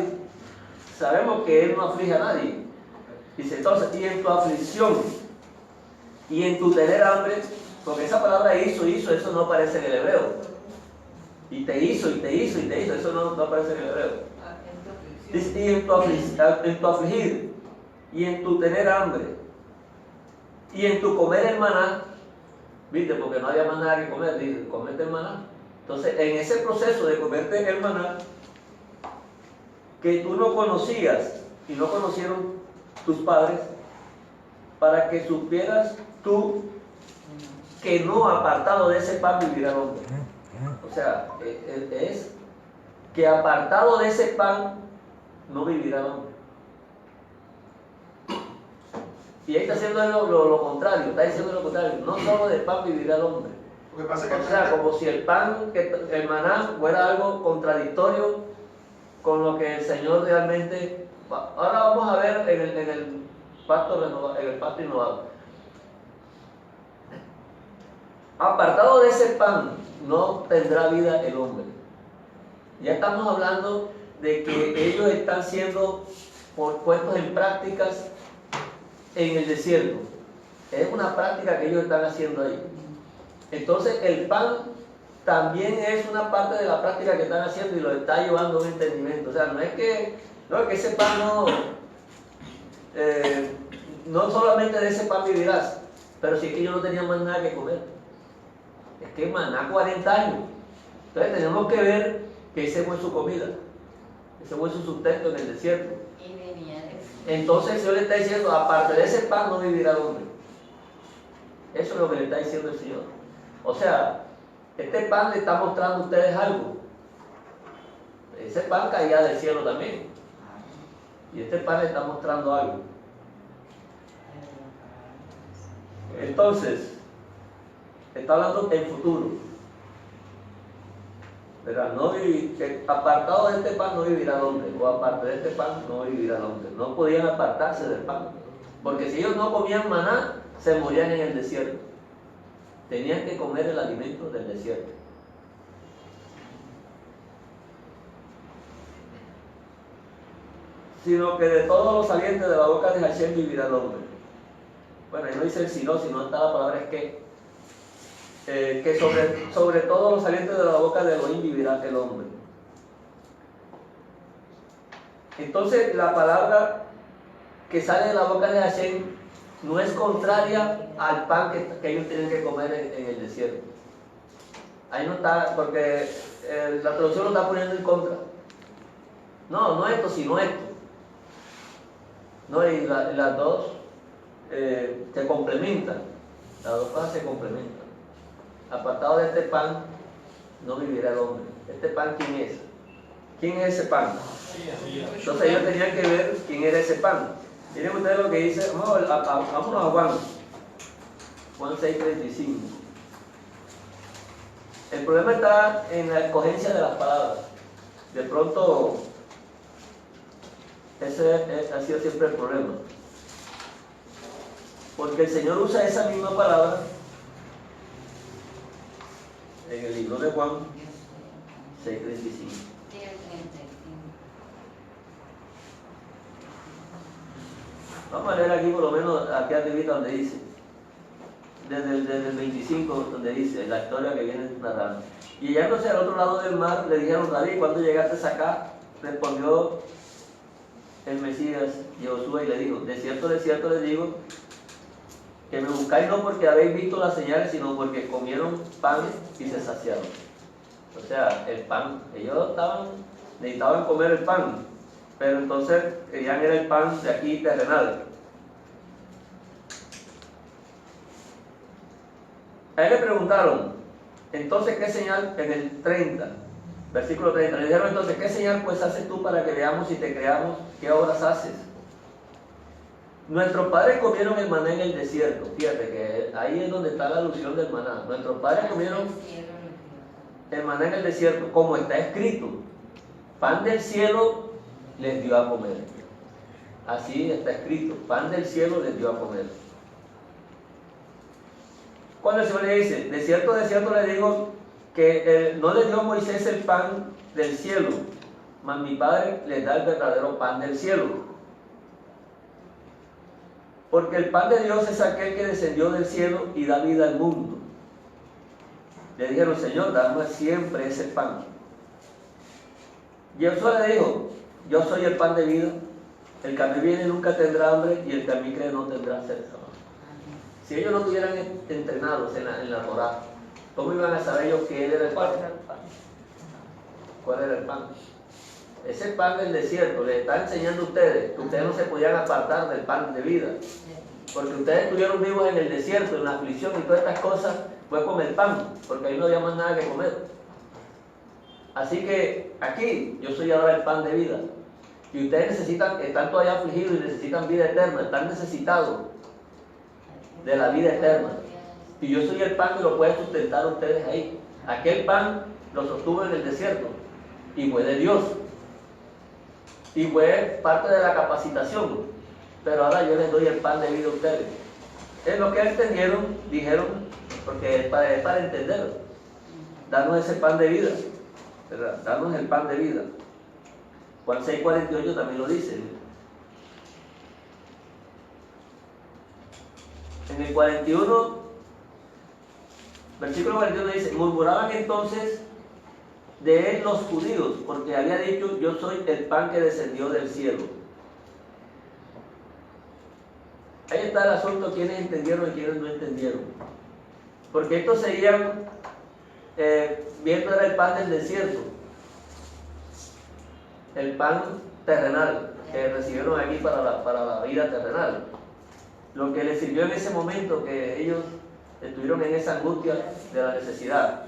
sabemos que Él no aflige a nadie. Dice, entonces, y en tu aflicción, y en tu tener hambre, porque esa palabra hizo, eso no aparece en el hebreo. Y te hizo, eso no aparece en el hebreo. Dice, y en tu afligir, y en tu tener hambre, y en tu comer el maná, ¿viste? Porque no había más nada que comer, dice, comete el maná. Entonces, en ese proceso de comerte el maná, que tú no conocías y no conocieron tus padres, para que supieras tú que no apartado de ese pan vivirá el hombre. O sea, es que apartado de ese pan no vivirá el hombre. Y ahí está haciendo lo contrario, está diciendo lo contrario, no solo de pan vivirá el hombre. O sea, como si el maná fuera algo contradictorio con lo que el Señor realmente. Ahora vamos a ver en el pacto renovado. Apartado de ese pan no tendrá vida el hombre. Ya estamos hablando de que ellos están siendo puestos en prácticas en el desierto. Es una práctica que ellos están haciendo ahí. Entonces el pan también es una parte de la práctica que están haciendo y lo está llevando a un entendimiento. O sea, no es que ese pan no solamente de ese pan vivirás, Pero si es que ellos no tenían más nada que comer. Es que maná 40 años. Entonces tenemos que ver que ese fue su comida. Ese fue su sustento en el desierto. Y venía de eso. Entonces el Señor le está diciendo, aparte de ese pan no vivirá el hombre. Eso es lo que le está diciendo el Señor. O sea, este pan le está mostrando a ustedes algo. Ese pan caía del cielo también. Y este pan le está mostrando algo. Entonces, está hablando en futuro. ¿Verdad? Apartado de este pan no vivirá el hombre, o aparte de este pan no vivirá el hombre. No podían apartarse del pan, porque si ellos no comían maná, se morían en el desierto. Tenían que comer el alimento del desierto. Sino que de todos los salientes de la boca de Hashem vivirá el hombre. Bueno, ahí no dice el sino está la palabra es que sobre todos los salientes de la boca de Elohim vivirá el hombre. Entonces la palabra que sale de la boca de Hashem no es contraria al pan que ellos tienen que comer en el desierto. Ahí no está, porque la traducción lo está poniendo en contra. No esto, sino esto. No, y las dos se complementan. Las dos cosas se complementan. Apartado de este pan, no vivirá el hombre. ¿Este pan quién es? ¿Quién es ese pan? Entonces ellos tenían que ver quién era ese pan. Miren ustedes lo que dice, vámonos a Juan 6:35. El problema está en la escogencia de las palabras. De pronto, ese ha sido siempre el problema. Porque el Señor usa esa misma palabra en el libro de Juan 6:35. Vamos a leer aquí por lo menos, aquí arribita donde dice, desde el 25, donde dice, la historia que viene narrando. Y hallándose al otro lado del mar, le dijeron, David, ¿cuándo llegaste acá? Respondió el Mesías, Josué, y le dijo, de cierto les digo, que me buscáis no porque habéis visto las señales, sino porque comieron pan y se saciaron. O sea, el pan, ellos necesitaban comer el pan, pero entonces querían era el pan de aquí terrenal. A él le preguntaron, entonces, ¿qué señal? En el 30, versículo 30, le dijeron entonces, ¿qué señal pues haces tú para que veamos y te creamos? ¿Qué obras haces? Nuestros padres comieron el maná en el desierto. Fíjate que ahí es donde está la alusión del maná. Nuestros padres comieron el maná en el desierto, como está escrito. Pan del cielo les dio a comer. Así está escrito. Pan del cielo les dio a comer. Cuando el Señor le dice, de cierto le digo que no le dio a Moisés el pan del cielo, mas mi Padre les da el verdadero pan del cielo. Porque el pan de Dios es aquel que descendió del cielo y da vida al mundo. Le dijeron, Señor, danos siempre ese pan. Y Josué le dijo, yo soy el pan de vida, el que a mí viene nunca tendrá hambre y el que a mí cree no tendrá sed. Si ellos no estuvieran entrenados en la Torah, ¿cómo iban a saber ellos qué era el pan? ¿Cuál era el pan? Ese pan del desierto les está enseñando a ustedes que ustedes no se podían apartar del pan de vida. Porque ustedes estuvieron vivos en el desierto, en la aflicción y todas estas cosas, fue comer pan, porque ahí no había más nada que comer. Así que aquí yo soy ahora el pan de vida. Y ustedes necesitan, están todavía afligidos y necesitan vida eterna, están necesitados de la vida eterna. Y yo soy el pan que lo puede sustentar a ustedes ahí. Aquel pan lo sostuvo en el desierto y fue de Dios. Y fue parte de la capacitación. Pero ahora yo les doy el pan de vida a ustedes. Es lo que entendieron, dijeron, porque es para entender. Danos ese pan de vida, ¿verdad? Danos el pan de vida. Juan 6:48 también lo dice. En el 41, versículo 41 dice, murmuraban entonces de él los judíos, porque había dicho, yo soy el pan que descendió del cielo. Ahí está el asunto, quiénes entendieron y quiénes no entendieron. Porque estos seguían viendo era el pan del desierto, el pan terrenal que recibieron aquí para la vida terrenal. Lo que les sirvió en ese momento que ellos estuvieron en esa angustia de la necesidad.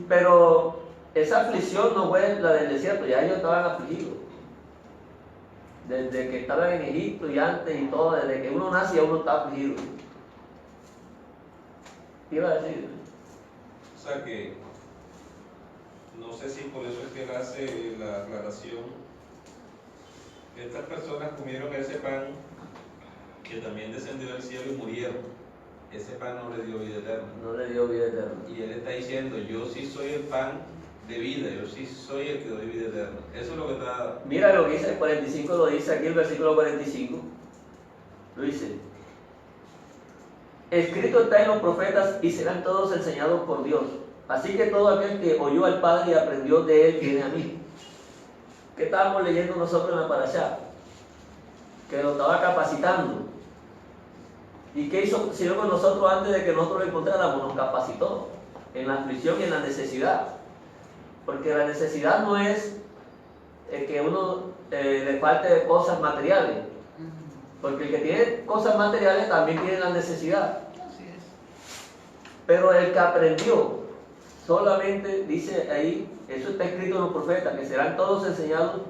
Pero esa aflicción no fue la del desierto, ya ellos estaban afligidos. Desde que estaban en Egipto y antes y todo, desde que uno nace ya uno está afligido. ¿Qué iba a decir? O sea que, no sé si por eso es que él hace la aclaración. Estas personas comieron ese pan que también descendió del cielo y murieron. Ese pan no le dio vida eterna. No le dio vida eterna. Y él está diciendo, yo sí soy el pan de vida, yo sí soy el que doy vida eterna. Eso es lo que está... Mira lo que dice el 45, lo dice aquí el versículo 45. Lo dice. Escrito está en los profetas y serán todos enseñados por Dios. Así que todo aquel que oyó al Padre y aprendió de él viene a mí. ¿Qué estábamos leyendo nosotros en la parashá? Que lo estaba capacitando. ¿Y qué hizo el Señor con nosotros antes de que nosotros lo encontráramos? Nos capacitó en la aflicción y en la necesidad. Porque la necesidad no es que uno le falte cosas materiales. Porque el que tiene cosas materiales también tiene la necesidad. Así es. Pero el que aprendió, solamente dice ahí, eso está escrito en los profetas, que serán todos enseñados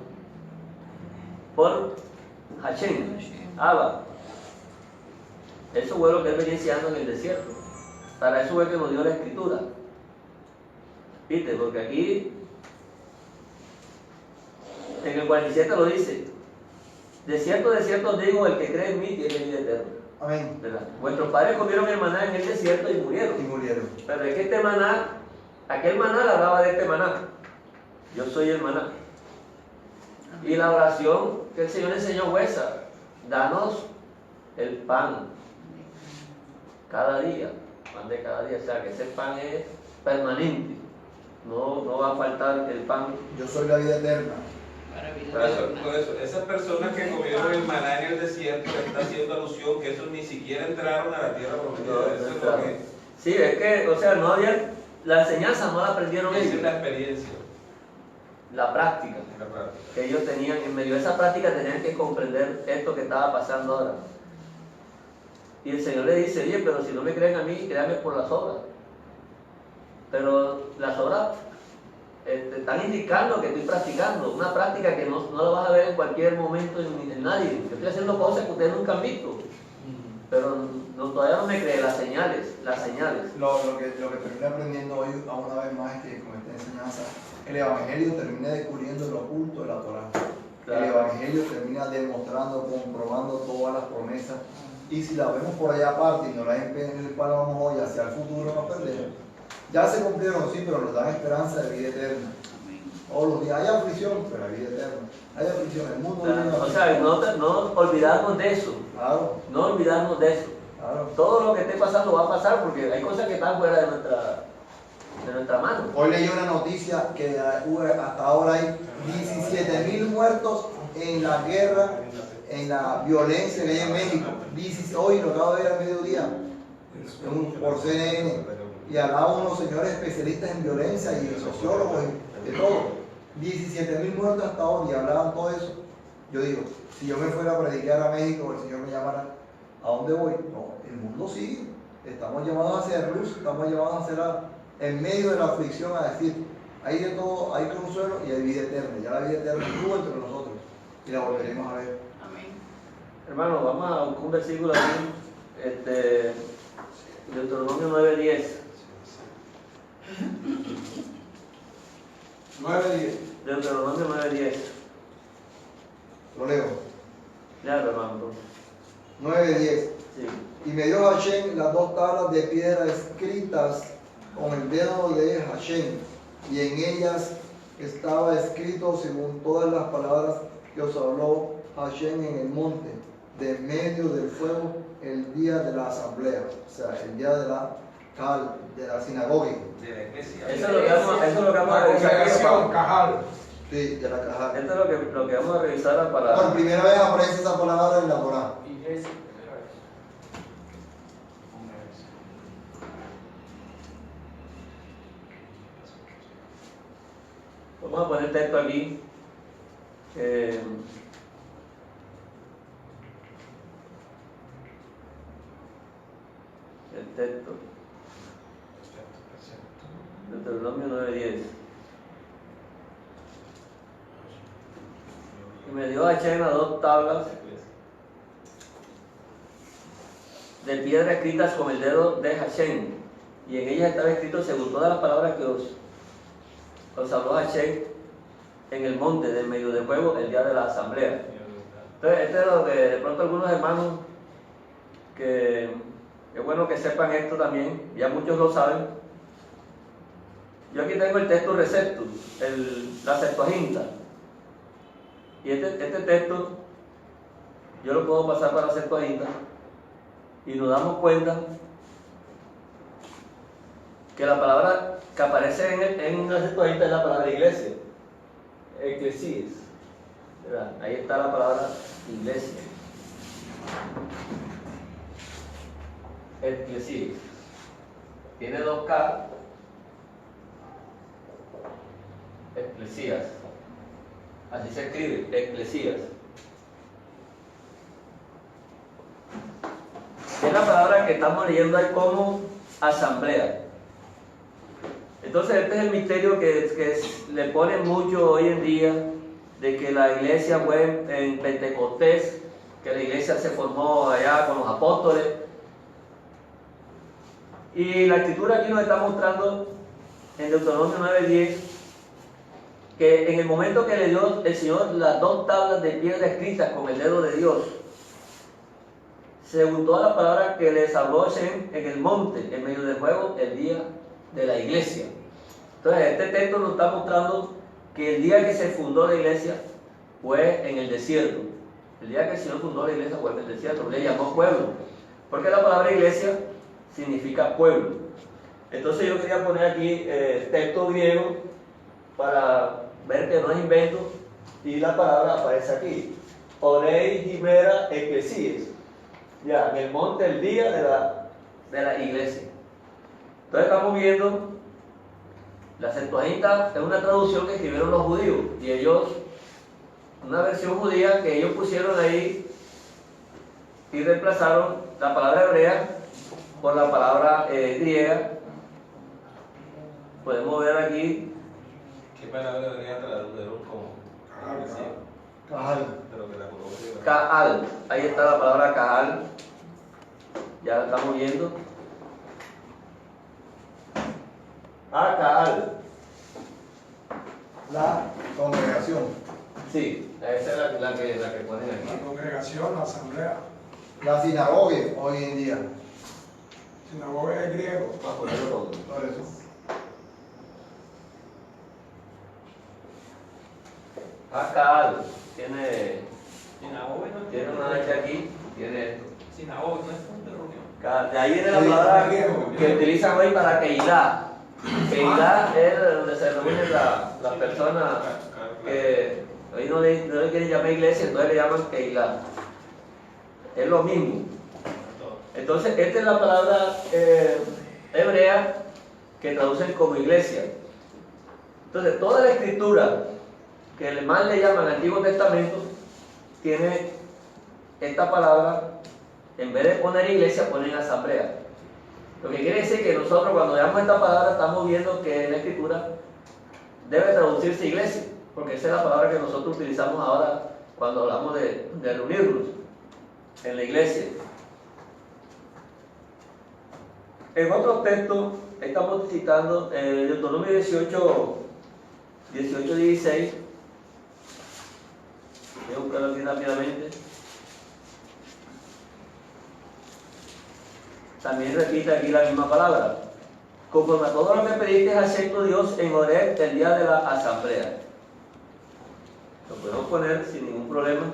por Hashem, Abba. Eso fue lo que él venía enseñando en el desierto. Para eso fue que nos dio la escritura. ¿Viste? Porque aquí, en el 47 lo dice. De cierto os digo, el que cree en mí tiene vida eterna. Amén. ¿Verdad? Vuestros padres comieron el maná en el desierto y murieron. Y murieron. Pero es que este maná, aquel maná le hablaba de este maná. Yo soy el maná. Y la oración que el Señor le enseñó fue esa: danos el pan cada día, pan de cada día. O sea que ese pan es permanente. No va a faltar el pan. Yo soy la vida eterna. Para vida Por eso, eterna. esas personas que comieron el maná en el desierto le está haciendo alusión que esos ni siquiera entraron a la tierra prometida. Eso es lo que... Sí, es que, o sea, no había, la enseñanza no la aprendieron Esa es ellos. la experiencia, La práctica la práctica. que ellos tenían, en medio de esa práctica tenían que comprender esto que estaba pasando ahora. Y el Señor le dice, oye, pero si no me creen a mí, créanme por las obras. Pero las obras están indicando que estoy practicando, una práctica que no la vas a ver en cualquier momento en nadie. Yo estoy haciendo cosas que ustedes nunca han visto, pero todavía no me creen las señales. Lo que terminé aprendiendo hoy a una vez más es que con esta enseñanza el Evangelio termina descubriendo lo oculto de la Torah. Claro. El Evangelio termina demostrando, comprobando todas las promesas. Y si la vemos por allá aparte y no la en el cual vamos hoy hacia el futuro, nos perdemos. Ya se cumplieron, sí, pero nos dan esperanza de vida eterna. Todos los días hay aflicción, pero hay vida eterna. Hay aflicción, el mundo vive en O sea, no olvidarnos de eso. Claro, No olvidarnos de eso. claro. Todo lo que esté pasando va a pasar porque hay cosas que están fuera de nuestra mano. Hoy leí una noticia que hasta ahora hay 17.000 muertos en la guerra, en la violencia que hay en México. Hoy lo acabo de ver a mediodía por CNN. Y hablaban unos señores especialistas en violencia y sociólogos y de todo. 17.000 muertos hasta ahora y hablaban todo eso. Yo digo, si yo me fuera a predicar a México o el Señor me llamara, ¿a dónde voy? No, el mundo sigue. Estamos llamados a hacer luz, estamos llamados a hacer en medio de la aflicción a decir, hay de todo, hay consuelo y hay vida eterna. Ya la vida eterna estuvo entre nosotros y la volveremos a ver. Amén. Hermano, vamos a un versículo aquí, Deuteronomio 9:10. 9:10. Deuteronomio 9:10. Lo leo. Claro, hermano. 9:10. Sí. Y me dio Hashem las dos tablas de piedra escritas con el dedo de Hashem, y en ellas estaba escrito según todas las palabras que os habló Hashem en el monte, de medio del fuego, el día de la asamblea, o sea, el día de la sinagoga. De la iglesia. Eso es lo que vamos a La revisar. congregación, Cajal. Sí, de la caja. Esto es lo que vamos a revisar para... Por primera vez aparece esa palabra en la Torah. Y es Vamos a poner texto aquí. El texto. Deuteronomio 9:10. Y me dio Hashem a 2 tablas de piedra escritas con el dedo de Hashem, y en ellas estaba escrito según todas las palabras que os habló Hashem en el monte de medio de fuego el día de la asamblea. Entonces, este es lo que de pronto algunos hermanos, que es bueno que sepan esto también, ya muchos lo saben. Yo aquí tengo el texto Receptus, la Septuaginta, y este texto yo lo puedo pasar para la Septuaginta, y nos damos cuenta que la palabra que aparece en la Septuaginta es la palabra iglesia, eclesies. Ahí está la palabra iglesia, eclesies. Tiene 2 K, eclesías. Así se escribe, eclesías. Es la palabra que estamos leyendo ahí como asamblea. Entonces este es el misterio que le ponen mucho hoy en día, de que la iglesia fue en Pentecostés, que la iglesia se formó allá con los apóstoles. Y la escritura aquí nos está mostrando en Deuteronomio 9:10 que en el momento que le dio el Señor las 2 tablas de piedra escritas con el dedo de Dios, según todas las palabras que les habló Hashem en el monte, en medio del fuego, el día de la iglesia. Entonces, este texto nos está mostrando que el día que se fundó la iglesia fue en el desierto. El día que el Señor fundó la iglesia fue en el desierto, le llamó pueblo, porque la palabra iglesia significa pueblo. Entonces yo quería poner aquí texto griego para ver que no es invento, y la palabra aparece aquí: Orei Himera Eclesies. Ya, en el monte, el día de la iglesia. Entonces estamos viendo, la Septuaginta es una traducción que escribieron los judíos, y ellos, una versión judía que ellos pusieron ahí y reemplazaron la palabra hebrea por la palabra griega. Podemos ver aquí. ¿Qué palabra debería traducirlo como? Cabal. Pero que la coloque. Kaal, ahí está la palabra Kaal, ya la estamos viendo. Kaal, La congregación. sí, esa es la que ponen La aquí. congregación, la asamblea. La sinagoga hoy en día. Sinagoga es griego. Vamos a ponerlo todo. Por eso. Kaal, tiene Sinagoga no es una punto de mancha reunión. aquí, tiene esto. Sinagoga no es punto de reunión. De ahí viene la Sí, palabra griego. que utilizan hoy para Keilah. Keilah es donde se reúnen las personas que hoy no le quieren llamar iglesia, entonces le llaman Keilah. Es lo mismo. Entonces, esta es la palabra hebrea que traducen como iglesia. Entonces, toda la escritura que más le llaman Antiguo Testamento tiene esta palabra. En vez de poner iglesia, ponen asamblea. Lo que quiere decir que nosotros, cuando veamos esta palabra, estamos viendo que en la escritura debe traducirse iglesia, porque esa es la palabra que nosotros utilizamos ahora cuando hablamos de reunirnos en la iglesia. En otro texto estamos citando Deuteronomio 18:16. Voy a buscarlo aquí rápidamente. También repite aquí la misma palabra: conforme a todo lo que pediste a tu Dios en Horeb el día de la asamblea. Lo podemos poner sin ningún problema.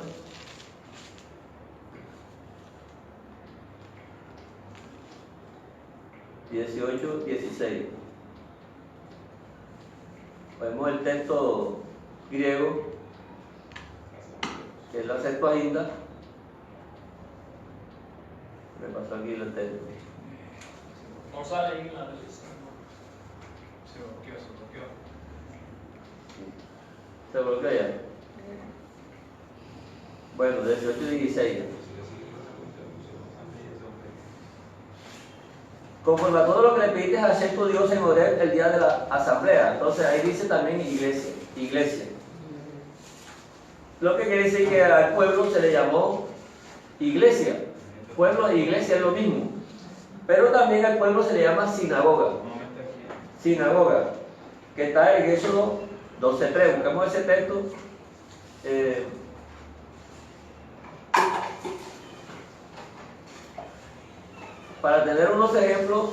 (18, 16). Vemos el texto griego, que es la Septuaginta. Me pasó aquí el texto. No sale ahí en la revista. Se bloqueó. Se bloqueó ya. Bueno, 18 y 16. Conforme a todo lo que le pediste a Hashem tu Dios en Horeb el día de la asamblea. Entonces ahí dice también iglesia, iglesia. Lo que quiere decir que al pueblo se le llamó iglesia. Pueblo e iglesia es lo mismo. Pero también al pueblo se le llama sinagoga. Sinagoga, que está en Éxodo 12:3. Buscamos ese texto. Para tener unos ejemplos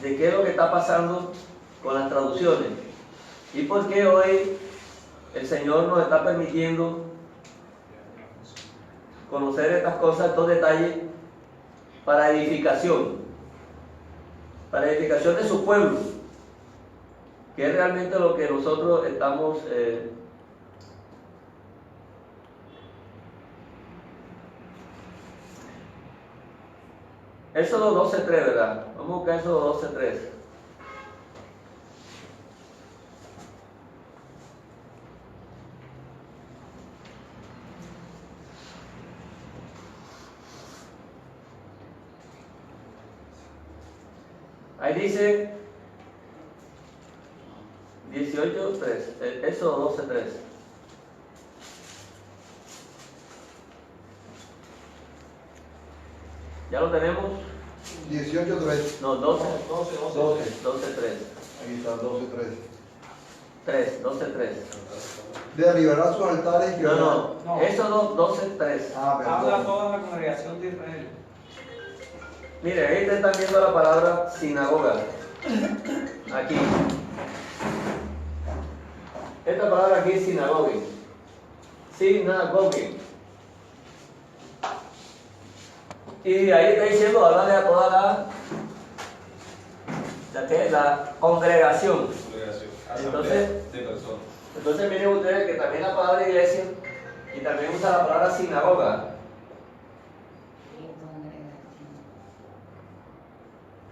de qué es lo que está pasando con las traducciones y por qué hoy el Señor nos está permitiendo conocer estas cosas, estos detalles, para edificación de su pueblo, que es realmente lo que nosotros estamos Éxodo 12:3, ¿verdad? Vamos a buscar Éxodo 12:3. Ahí dice 18:3, Éxodo 12:3. ¿Ya lo tenemos? 18:3. No, 12. 12. 12:3. Aquí está, 12:3. 12:3. Derribará sus altares y No, quebrará. no. Éxodo 12:3. Ah, Habla perdón. toda la congregación de Israel. Mire, ahí te están viendo la palabra sinagoga. Aquí. Esta palabra aquí es sinagogue. Sinagogue. Y ahí está diciendo, habla de toda la congregación. Entonces, de personas. Entonces miren ustedes que también la palabra iglesia y también usa la palabra sinagoga.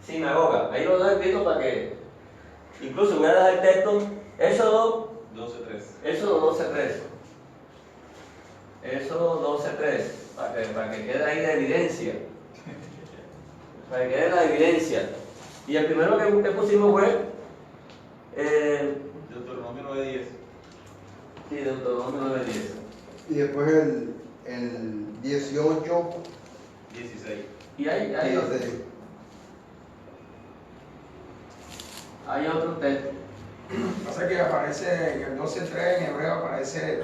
Sinagoga. Ahí lo dejo escrito para que, incluso voy a dejar el texto, Éxodo 12:3. Éxodo 12:3, para que quede ahí la evidencia. Para que quede la evidencia. Y el primero que pusimos fue Deuteronomio 9:10. sí, Deuteronomio 9:10. Y después el 18. 16. Y hay otro texto. Pasa que aparece en el 12:3 en hebreo aparece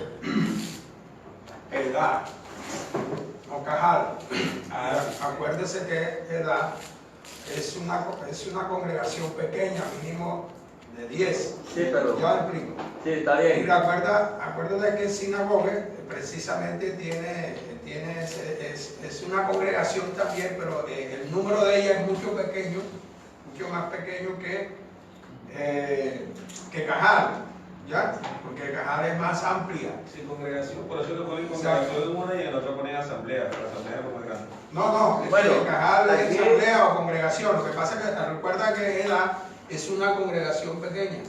Edad o Cajal. Acuérdese que Edad es una congregación pequeña, mínimo de 10. Sí, pero. Ya explico. Sí, está Y bien. acuérdate que sinagoga precisamente es una congregación también, pero el número de ella es mucho más pequeño que Cajal, ¿ya? Porque Cajal es más amplia. Sin congregación, por eso le ponen congregación en una y en la otra ponen asamblea, pero la asamblea es más grande. No, es Bueno, que Cajal es aquí- asamblea o congregación. Lo que pasa es que recuerda que Edad es una congregación pequeña.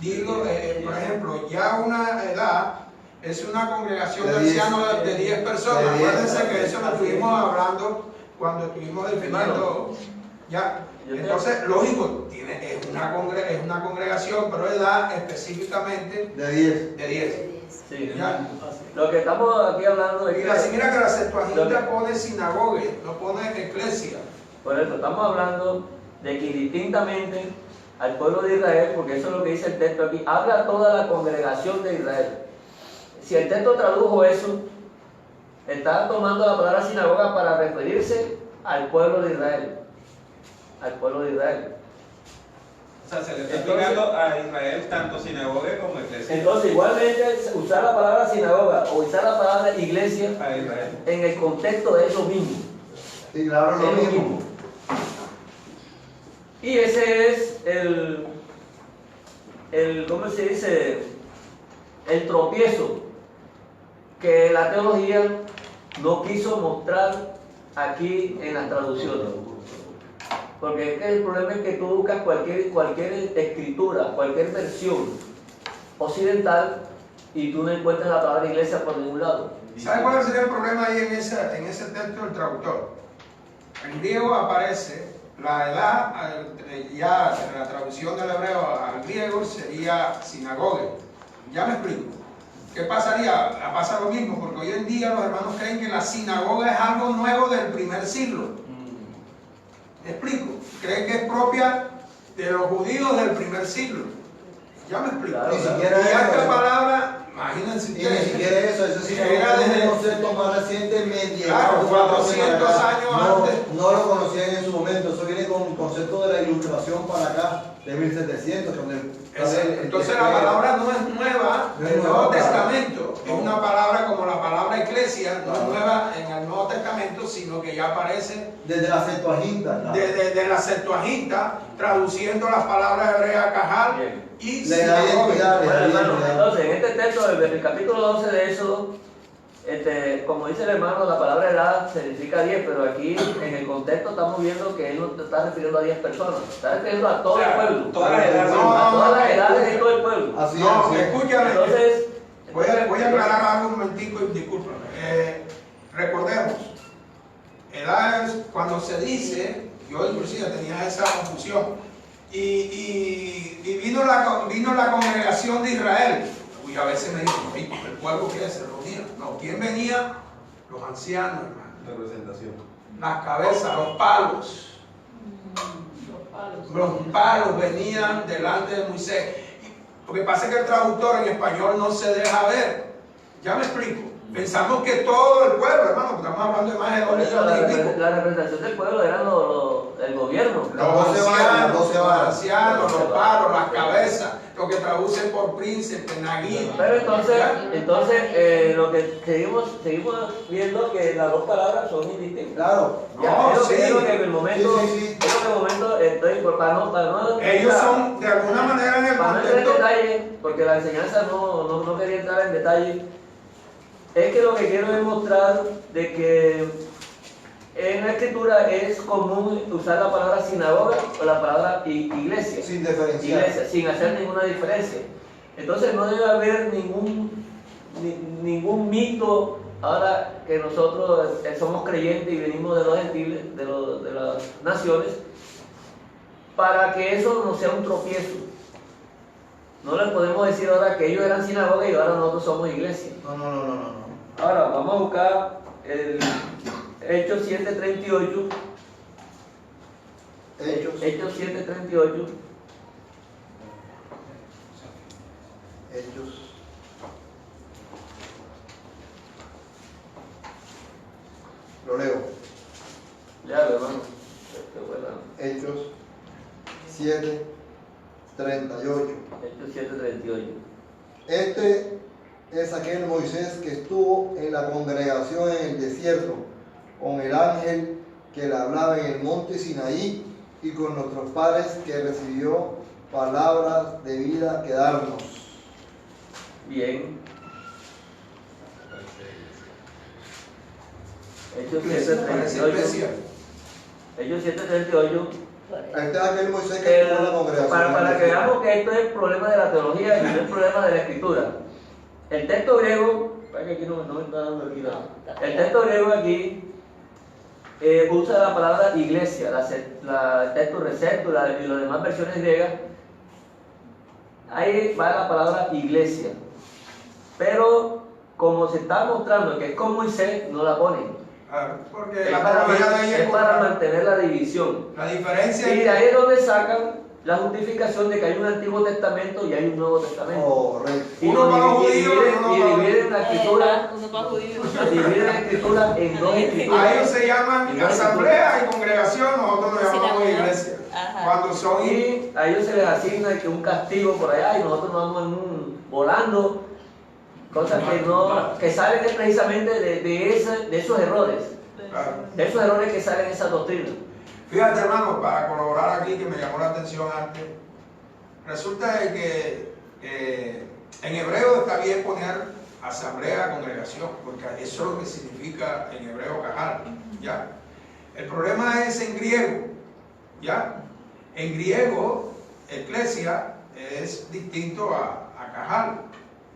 Digo, por ejemplo, ya una Edad es una congregación de De 10. ancianos de 10 personas. De 10. Acuérdense que eso lo estuvimos hablando cuando estuvimos definiendo. Ya. Entonces, lógico, es una congregación, pero Edad específicamente De 10. de 10. Sí. Ya. Lo que estamos aquí hablando es Mira que la Septuaginta Lo que- pone sinagogue, no pone iglesia. por eso estamos hablando de que indistintamente al pueblo de Israel, porque eso es lo que dice el texto aquí, habla toda la congregación de Israel. Si el texto tradujo eso, está tomando la palabra sinagoga para referirse al pueblo de Israel. Al pueblo de Israel. O sea, se le está Entonces- explicando a Israel tanto sinagoga como iglesia. Entonces, igualmente, usar la palabra sinagoga o usar la palabra iglesia A Israel. en el contexto es lo mismo. Sí, claro, lo Es lo mismo. mismo. Y ese es ¿cómo se dice? El tropiezo que la teología no quiso mostrar aquí en las traducciones. Porque es que el problema es que tú buscas cualquier escritura, cualquier versión occidental y tú no encuentras la palabra iglesia por ningún lado. ¿Sabe cuál sería el problema ahí en ese texto del traductor? En griego aparece la edad, ya en la traducción del hebreo al griego sería sinagoga. Ya me explico. ¿Qué pasaría? Pasa lo mismo, porque hoy en día los hermanos creen que la sinagoga es algo nuevo del primer siglo. ¿Me explico? Creen que es propia de los judíos del primer siglo. Ya me explico. Claro, Ni claro. siquiera Y esta eso. palabra, imagínense Y ni ustedes. siquiera eso sí Era es desde- un concepto más reciente medieval. Claro, 400 años antes. No lo conocían en su momento, eso viene con el concepto de la ilustración para acá, de 1700. Entonces la palabra no es nueva No es del nueva Nuevo para- Testamento, es no. una palabra como la palabra iglesia, no es Claro. nueva en el Nuevo Testamento, sino que ya aparece Desde la Septuaginta, claro. de la Septuaginta, traduciendo las palabras hebreas cajal Bien. y Le da sinagoga. identidad. Bueno, hermano, entonces en este texto del capítulo 12 de Éxodo, como dice el hermano, la palabra edad significa 10, pero aquí en el contexto estamos viendo que él no está refiriendo a 10 personas, está refiriendo a todo el pueblo, Todas las edades. a todas las edades de todo el pueblo. Así No, es, así es. escúchame, Entonces, voy a aclarar algo un momentico y discúlpame. Recordemos, edad es cuando se dice, yo inclusive tenía esa confusión, y vino la congregación de Israel, y a veces me dicen, "Oye, el pueblo que se reunía". No, ¿quién venía? Los ancianos, hermano. Representación. Las cabezas, los palos. Los palos venían delante de Moisés. Lo que pasa es que el traductor en español no se deja ver. Ya me explico. Pensamos que todo el pueblo, hermano, estamos hablando de más de 2 por eso millones y pico. la representación del pueblo era el gobierno. Las 12 varas, Los 12 varas. ancianos, los palos, las cabezas, lo que traducen por príncipe, naguí. Pero entonces lo que seguimos viendo que las dos palabras son indistintas. Claro. Ya, No, creo que- sí. creo que en el momento, Sí, sí, sí. creo que en el momento estoy para no Ellos son, de alguna manera, en el para no entrar en contexto. detalle, porque la enseñanza no quería entrar en detalle, es que lo que quiero demostrar de que en la escritura es común usar la palabra sinagoga o la palabra iglesia, Sin diferenciar. iglesia, sin hacer ninguna diferencia. Entonces no debe haber ningún mito ahora que nosotros somos creyentes y venimos de los gentiles, de las naciones, para que eso no sea un tropiezo. No le podemos decir ahora que ellos eran sinagoga y ahora nosotros somos iglesia. No. Ahora vamos a buscar el Hechos 7:38. Hechos 7:38. Hechos. Lo leo. Ya, hermano. Qué buena. Hechos 7:38. Hechos 7:38. Este es aquel Moisés que estuvo en la congregación en el desierto con el ángel que le hablaba en el monte Sinaí y con nuestros padres que recibió palabras de vida que darnos. Bien. Hechos Iglesia, parece 7:38. iglesia. Hechos 7:38. Este es aquel Moisés que estuvo en la congregación. Para que veamos que esto es el problema de la teología y no es el problema de la escritura. El texto griego, para que aquí no me está dando aquí el texto griego aquí usa la palabra iglesia, el texto recepto y las demás versiones griegas. Ahí va la palabra iglesia. Pero como se está mostrando que es con Moisés, no la ponen. Porque Es la para, teología de ahí es es para mantener la división. la diferencia. Y de ahí es donde sacan la justificación de que hay un Antiguo Testamento y hay un Nuevo Testamento. Correcto. Y Uno para los judíos y uno para los- dividen la escritura, Uno para judíos. dividen la escritura en dos A escrituras. ellos se llaman asamblea y congregación, nosotros nos llamamos Sinagoga. iglesia. Ajá. Cuando son Y a ellos se les asigna que un castigo por allá y nosotros nos vamos volando. Cosas que salen precisamente de esos errores. Claro. De esos errores que salen en esa doctrina. Fíjate, hermano, para colaborar aquí, que me llamó la atención antes, resulta de que en hebreo está bien poner asamblea, congregación, porque eso es lo que significa en hebreo cajal, ¿ya? El problema es en griego, ¿ya? En griego, eclesia es distinto a Cajal.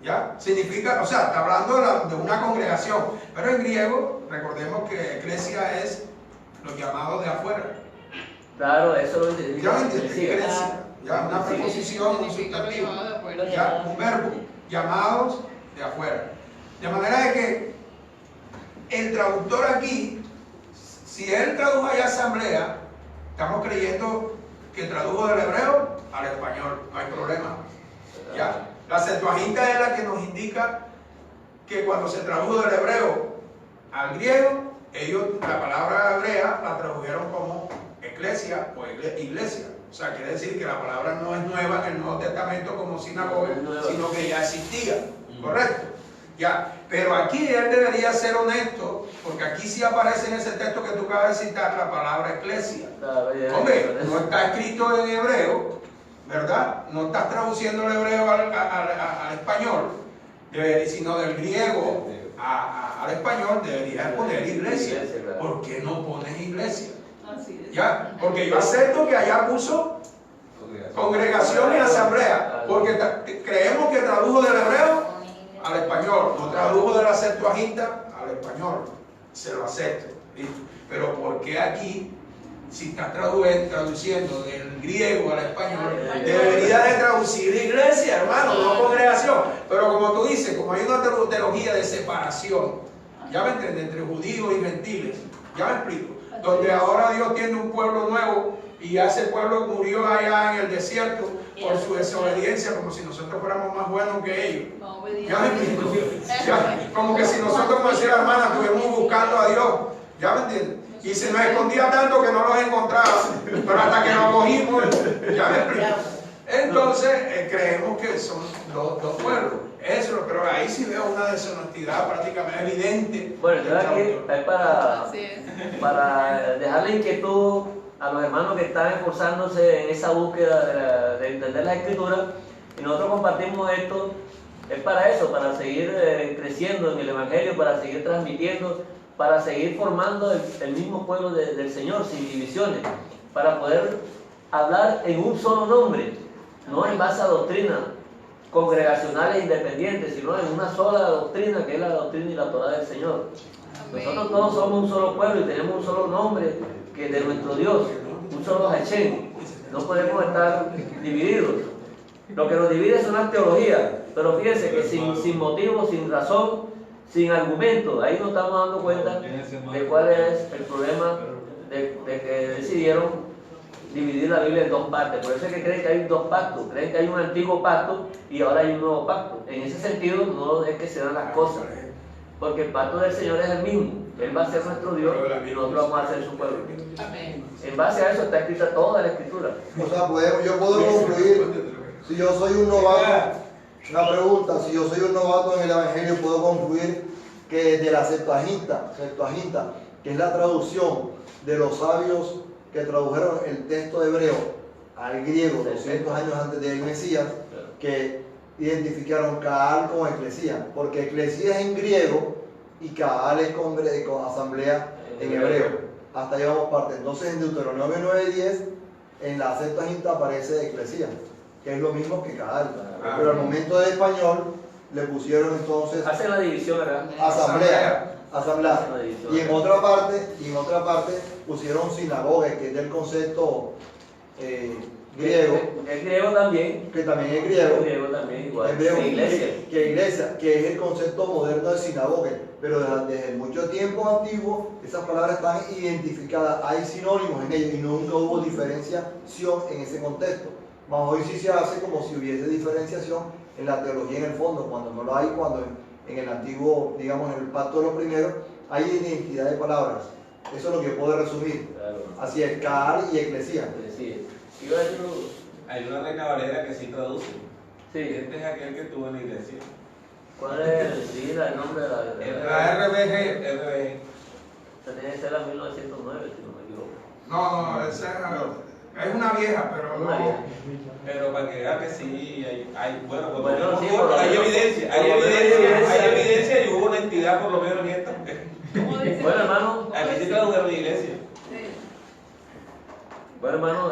¿Ya? Significa, o sea, está hablando de una congregación. Pero en griego, recordemos que eclesia es los llamados de afuera. Claro, eso lo ¿Ya me entiendes? sí. Iglesia. Ya, una Sí. preposición, un sustantivo. Ya, un verbo. Llamados de afuera. De manera de que el traductor aquí, si él tradujo allá asamblea, estamos creyendo que tradujo del hebreo al español, no hay problema. ¿Ya? La Septuaginta es la que nos indica que cuando se tradujo del hebreo al griego, ellos la palabra hebrea la tradujeron como eclesia o iglesia. O sea, quiere decir que la palabra no es nueva en el Nuevo Testamento como sinagoga, sino que ya existía. ¿Correcto? Ya, pero aquí él debería ser honesto, porque aquí sí aparece en ese texto que tú acabas de citar la palabra eclesia. Hombre, no está escrito en hebreo, ¿verdad? No estás traduciendo el hebreo al español, sino del griego al español, deberías poner iglesia. ¿Por qué no pones iglesia? ¿Ya? Porque yo acepto que allá puso congregación y asamblea, porque creemos que tradujo del hebreo al español, no tradujo de la Septuaginta al español, se lo acepto, ¿listo? Pero ¿por qué aquí, si estás traduciendo del griego al español, debería de traducir iglesia, hermano, no congregación? Pero como tú dices, como hay una teología de separación, ya me entiendes, entre judíos y gentiles, ya me explico, donde ahora Dios tiene un pueblo nuevo y ese pueblo murió allá en el desierto por su desobediencia, como si nosotros fuéramos más buenos que ellos. ¿Ya me explico? Ya, como que si nosotros, como decía la hermana, estuvimos buscando a Dios. ¿Ya me entiendes? Y se nos escondía tanto que no los encontraba, pero hasta que nos cogimos, ¿ya me explico? Entonces, creemos que son dos pueblos. Eso, pero ahí sí veo una deshonestidad prácticamente evidente. Bueno, yo aquí es para dejarle inquietud a los hermanos que están esforzándose en esa búsqueda de entender la Escritura, y nosotros compartimos esto, es para eso, para seguir creciendo en el Evangelio, para seguir transmitiendo, para seguir formando el mismo pueblo del Señor, sin divisiones, para poder hablar en un solo nombre, no en base a doctrinas congregacionales independientes, sino en una sola doctrina, que es la doctrina y la Torá del Señor. Nosotros todos somos un solo pueblo y tenemos un solo nombre, que es de nuestro Dios, un solo Hashem. No podemos estar divididos. Lo que nos divide son las teologías, pero fíjense que sin motivo, sin razón, sin argumento, ahí nos estamos dando cuenta de cuál es el problema de que decidieron dividir la Biblia en dos partes. Por eso es que creen que hay dos pactos, creen que hay un antiguo pacto y ahora hay un nuevo pacto. En ese sentido no es que se dan las cosas, porque el pacto del Señor es el mismo. Él va a ser nuestro Dios y nosotros vamos a ser su pueblo. En base a eso está escrita toda la Escritura. O sea, yo puedo concluir, si yo soy un novato, una pregunta, si yo soy un novato en el Evangelio, puedo concluir que de la Septuaginta, que es la traducción de los sabios que tradujeron el texto hebreo al griego 200 años antes del Mesías, que identificaron Kaal con eclesía, porque eclesía es en griego y Kaal es con asamblea en hebreo. Hasta ahí vamos parte. Entonces en Deuteronomio 9:10 en la Septuaginta aparece eclesía, que es lo mismo que Kaal, pero al momento del español le pusieron entonces Hacen la división, ¿verdad? asamblea. Y en otra parte pusieron sinagoga, que es del concepto griego, El griego también. que también es griego. El griego también, igual. Hebreo, Sí, iglesia. que iglesia, que es el concepto moderno de sinagoga, pero desde mucho tiempo antiguo esas palabras están identificadas, hay sinónimos en ellas y nunca hubo diferenciación en ese contexto. Mas hoy sí se hace como si hubiese diferenciación en la teología en el fondo, cuando no lo hay, cuando en el antiguo, digamos, en el pacto de los primeros, hay identidad de palabras. Eso es lo que yo puedo resumir. Claro. Así es, Kaal y eclesía. Sí. Iba a decir, Hay una Reina Valera que sí traduce. sí. Este es aquel que estuvo en la iglesia. ¿Cuál es el nombre de La RBG. RBG. Tiene que ser la 1909, si no me equivoco. No, esa es una vieja, pero Una no. vieja. Pero para que vean que sí, bueno, Bueno, sí, hay evidencia, hay evidencia y hubo honestidad por lo menos en esta. Bueno, hermano, Aquí sí tradujeron la iglesia. Bueno, hermano,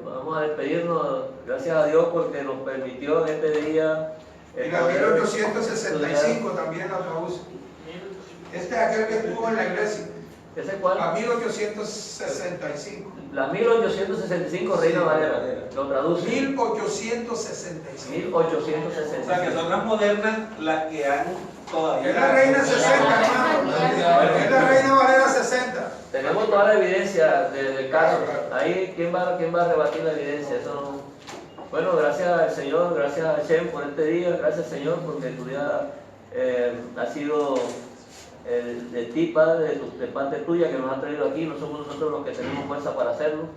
vamos a despedirnos. Gracias a Dios porque nos permitió en este día Y la 1865 también la traduce. Este es aquel que estuvo en la iglesia. ¿Ese cuál? La 1865. La 1865 Reina Valera, lo traduce. 1865. 1865. O sea, que son las modernas las que han todavía. Es la reina 60, hermano. Es la reina Valera 60. Tenemos toda la evidencia del caso. Ahí, ¿quién va a rebatir la evidencia? Eso no. Bueno, gracias al Señor, gracias a Hashem por este día, gracias Señor porque tu día ha sido de ti, Padre, de parte tuya que nos ha traído aquí. No somos nosotros los que tenemos fuerza para hacerlo.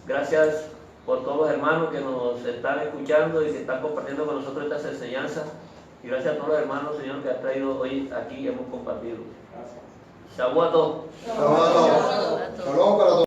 Gracias por todos los hermanos que nos están escuchando y que están compartiendo con nosotros estas enseñanzas. Y gracias a todos los hermanos, Señor, que has traído hoy aquí y hemos compartido. Shavuot. Shalom para todos. Shalom para todos.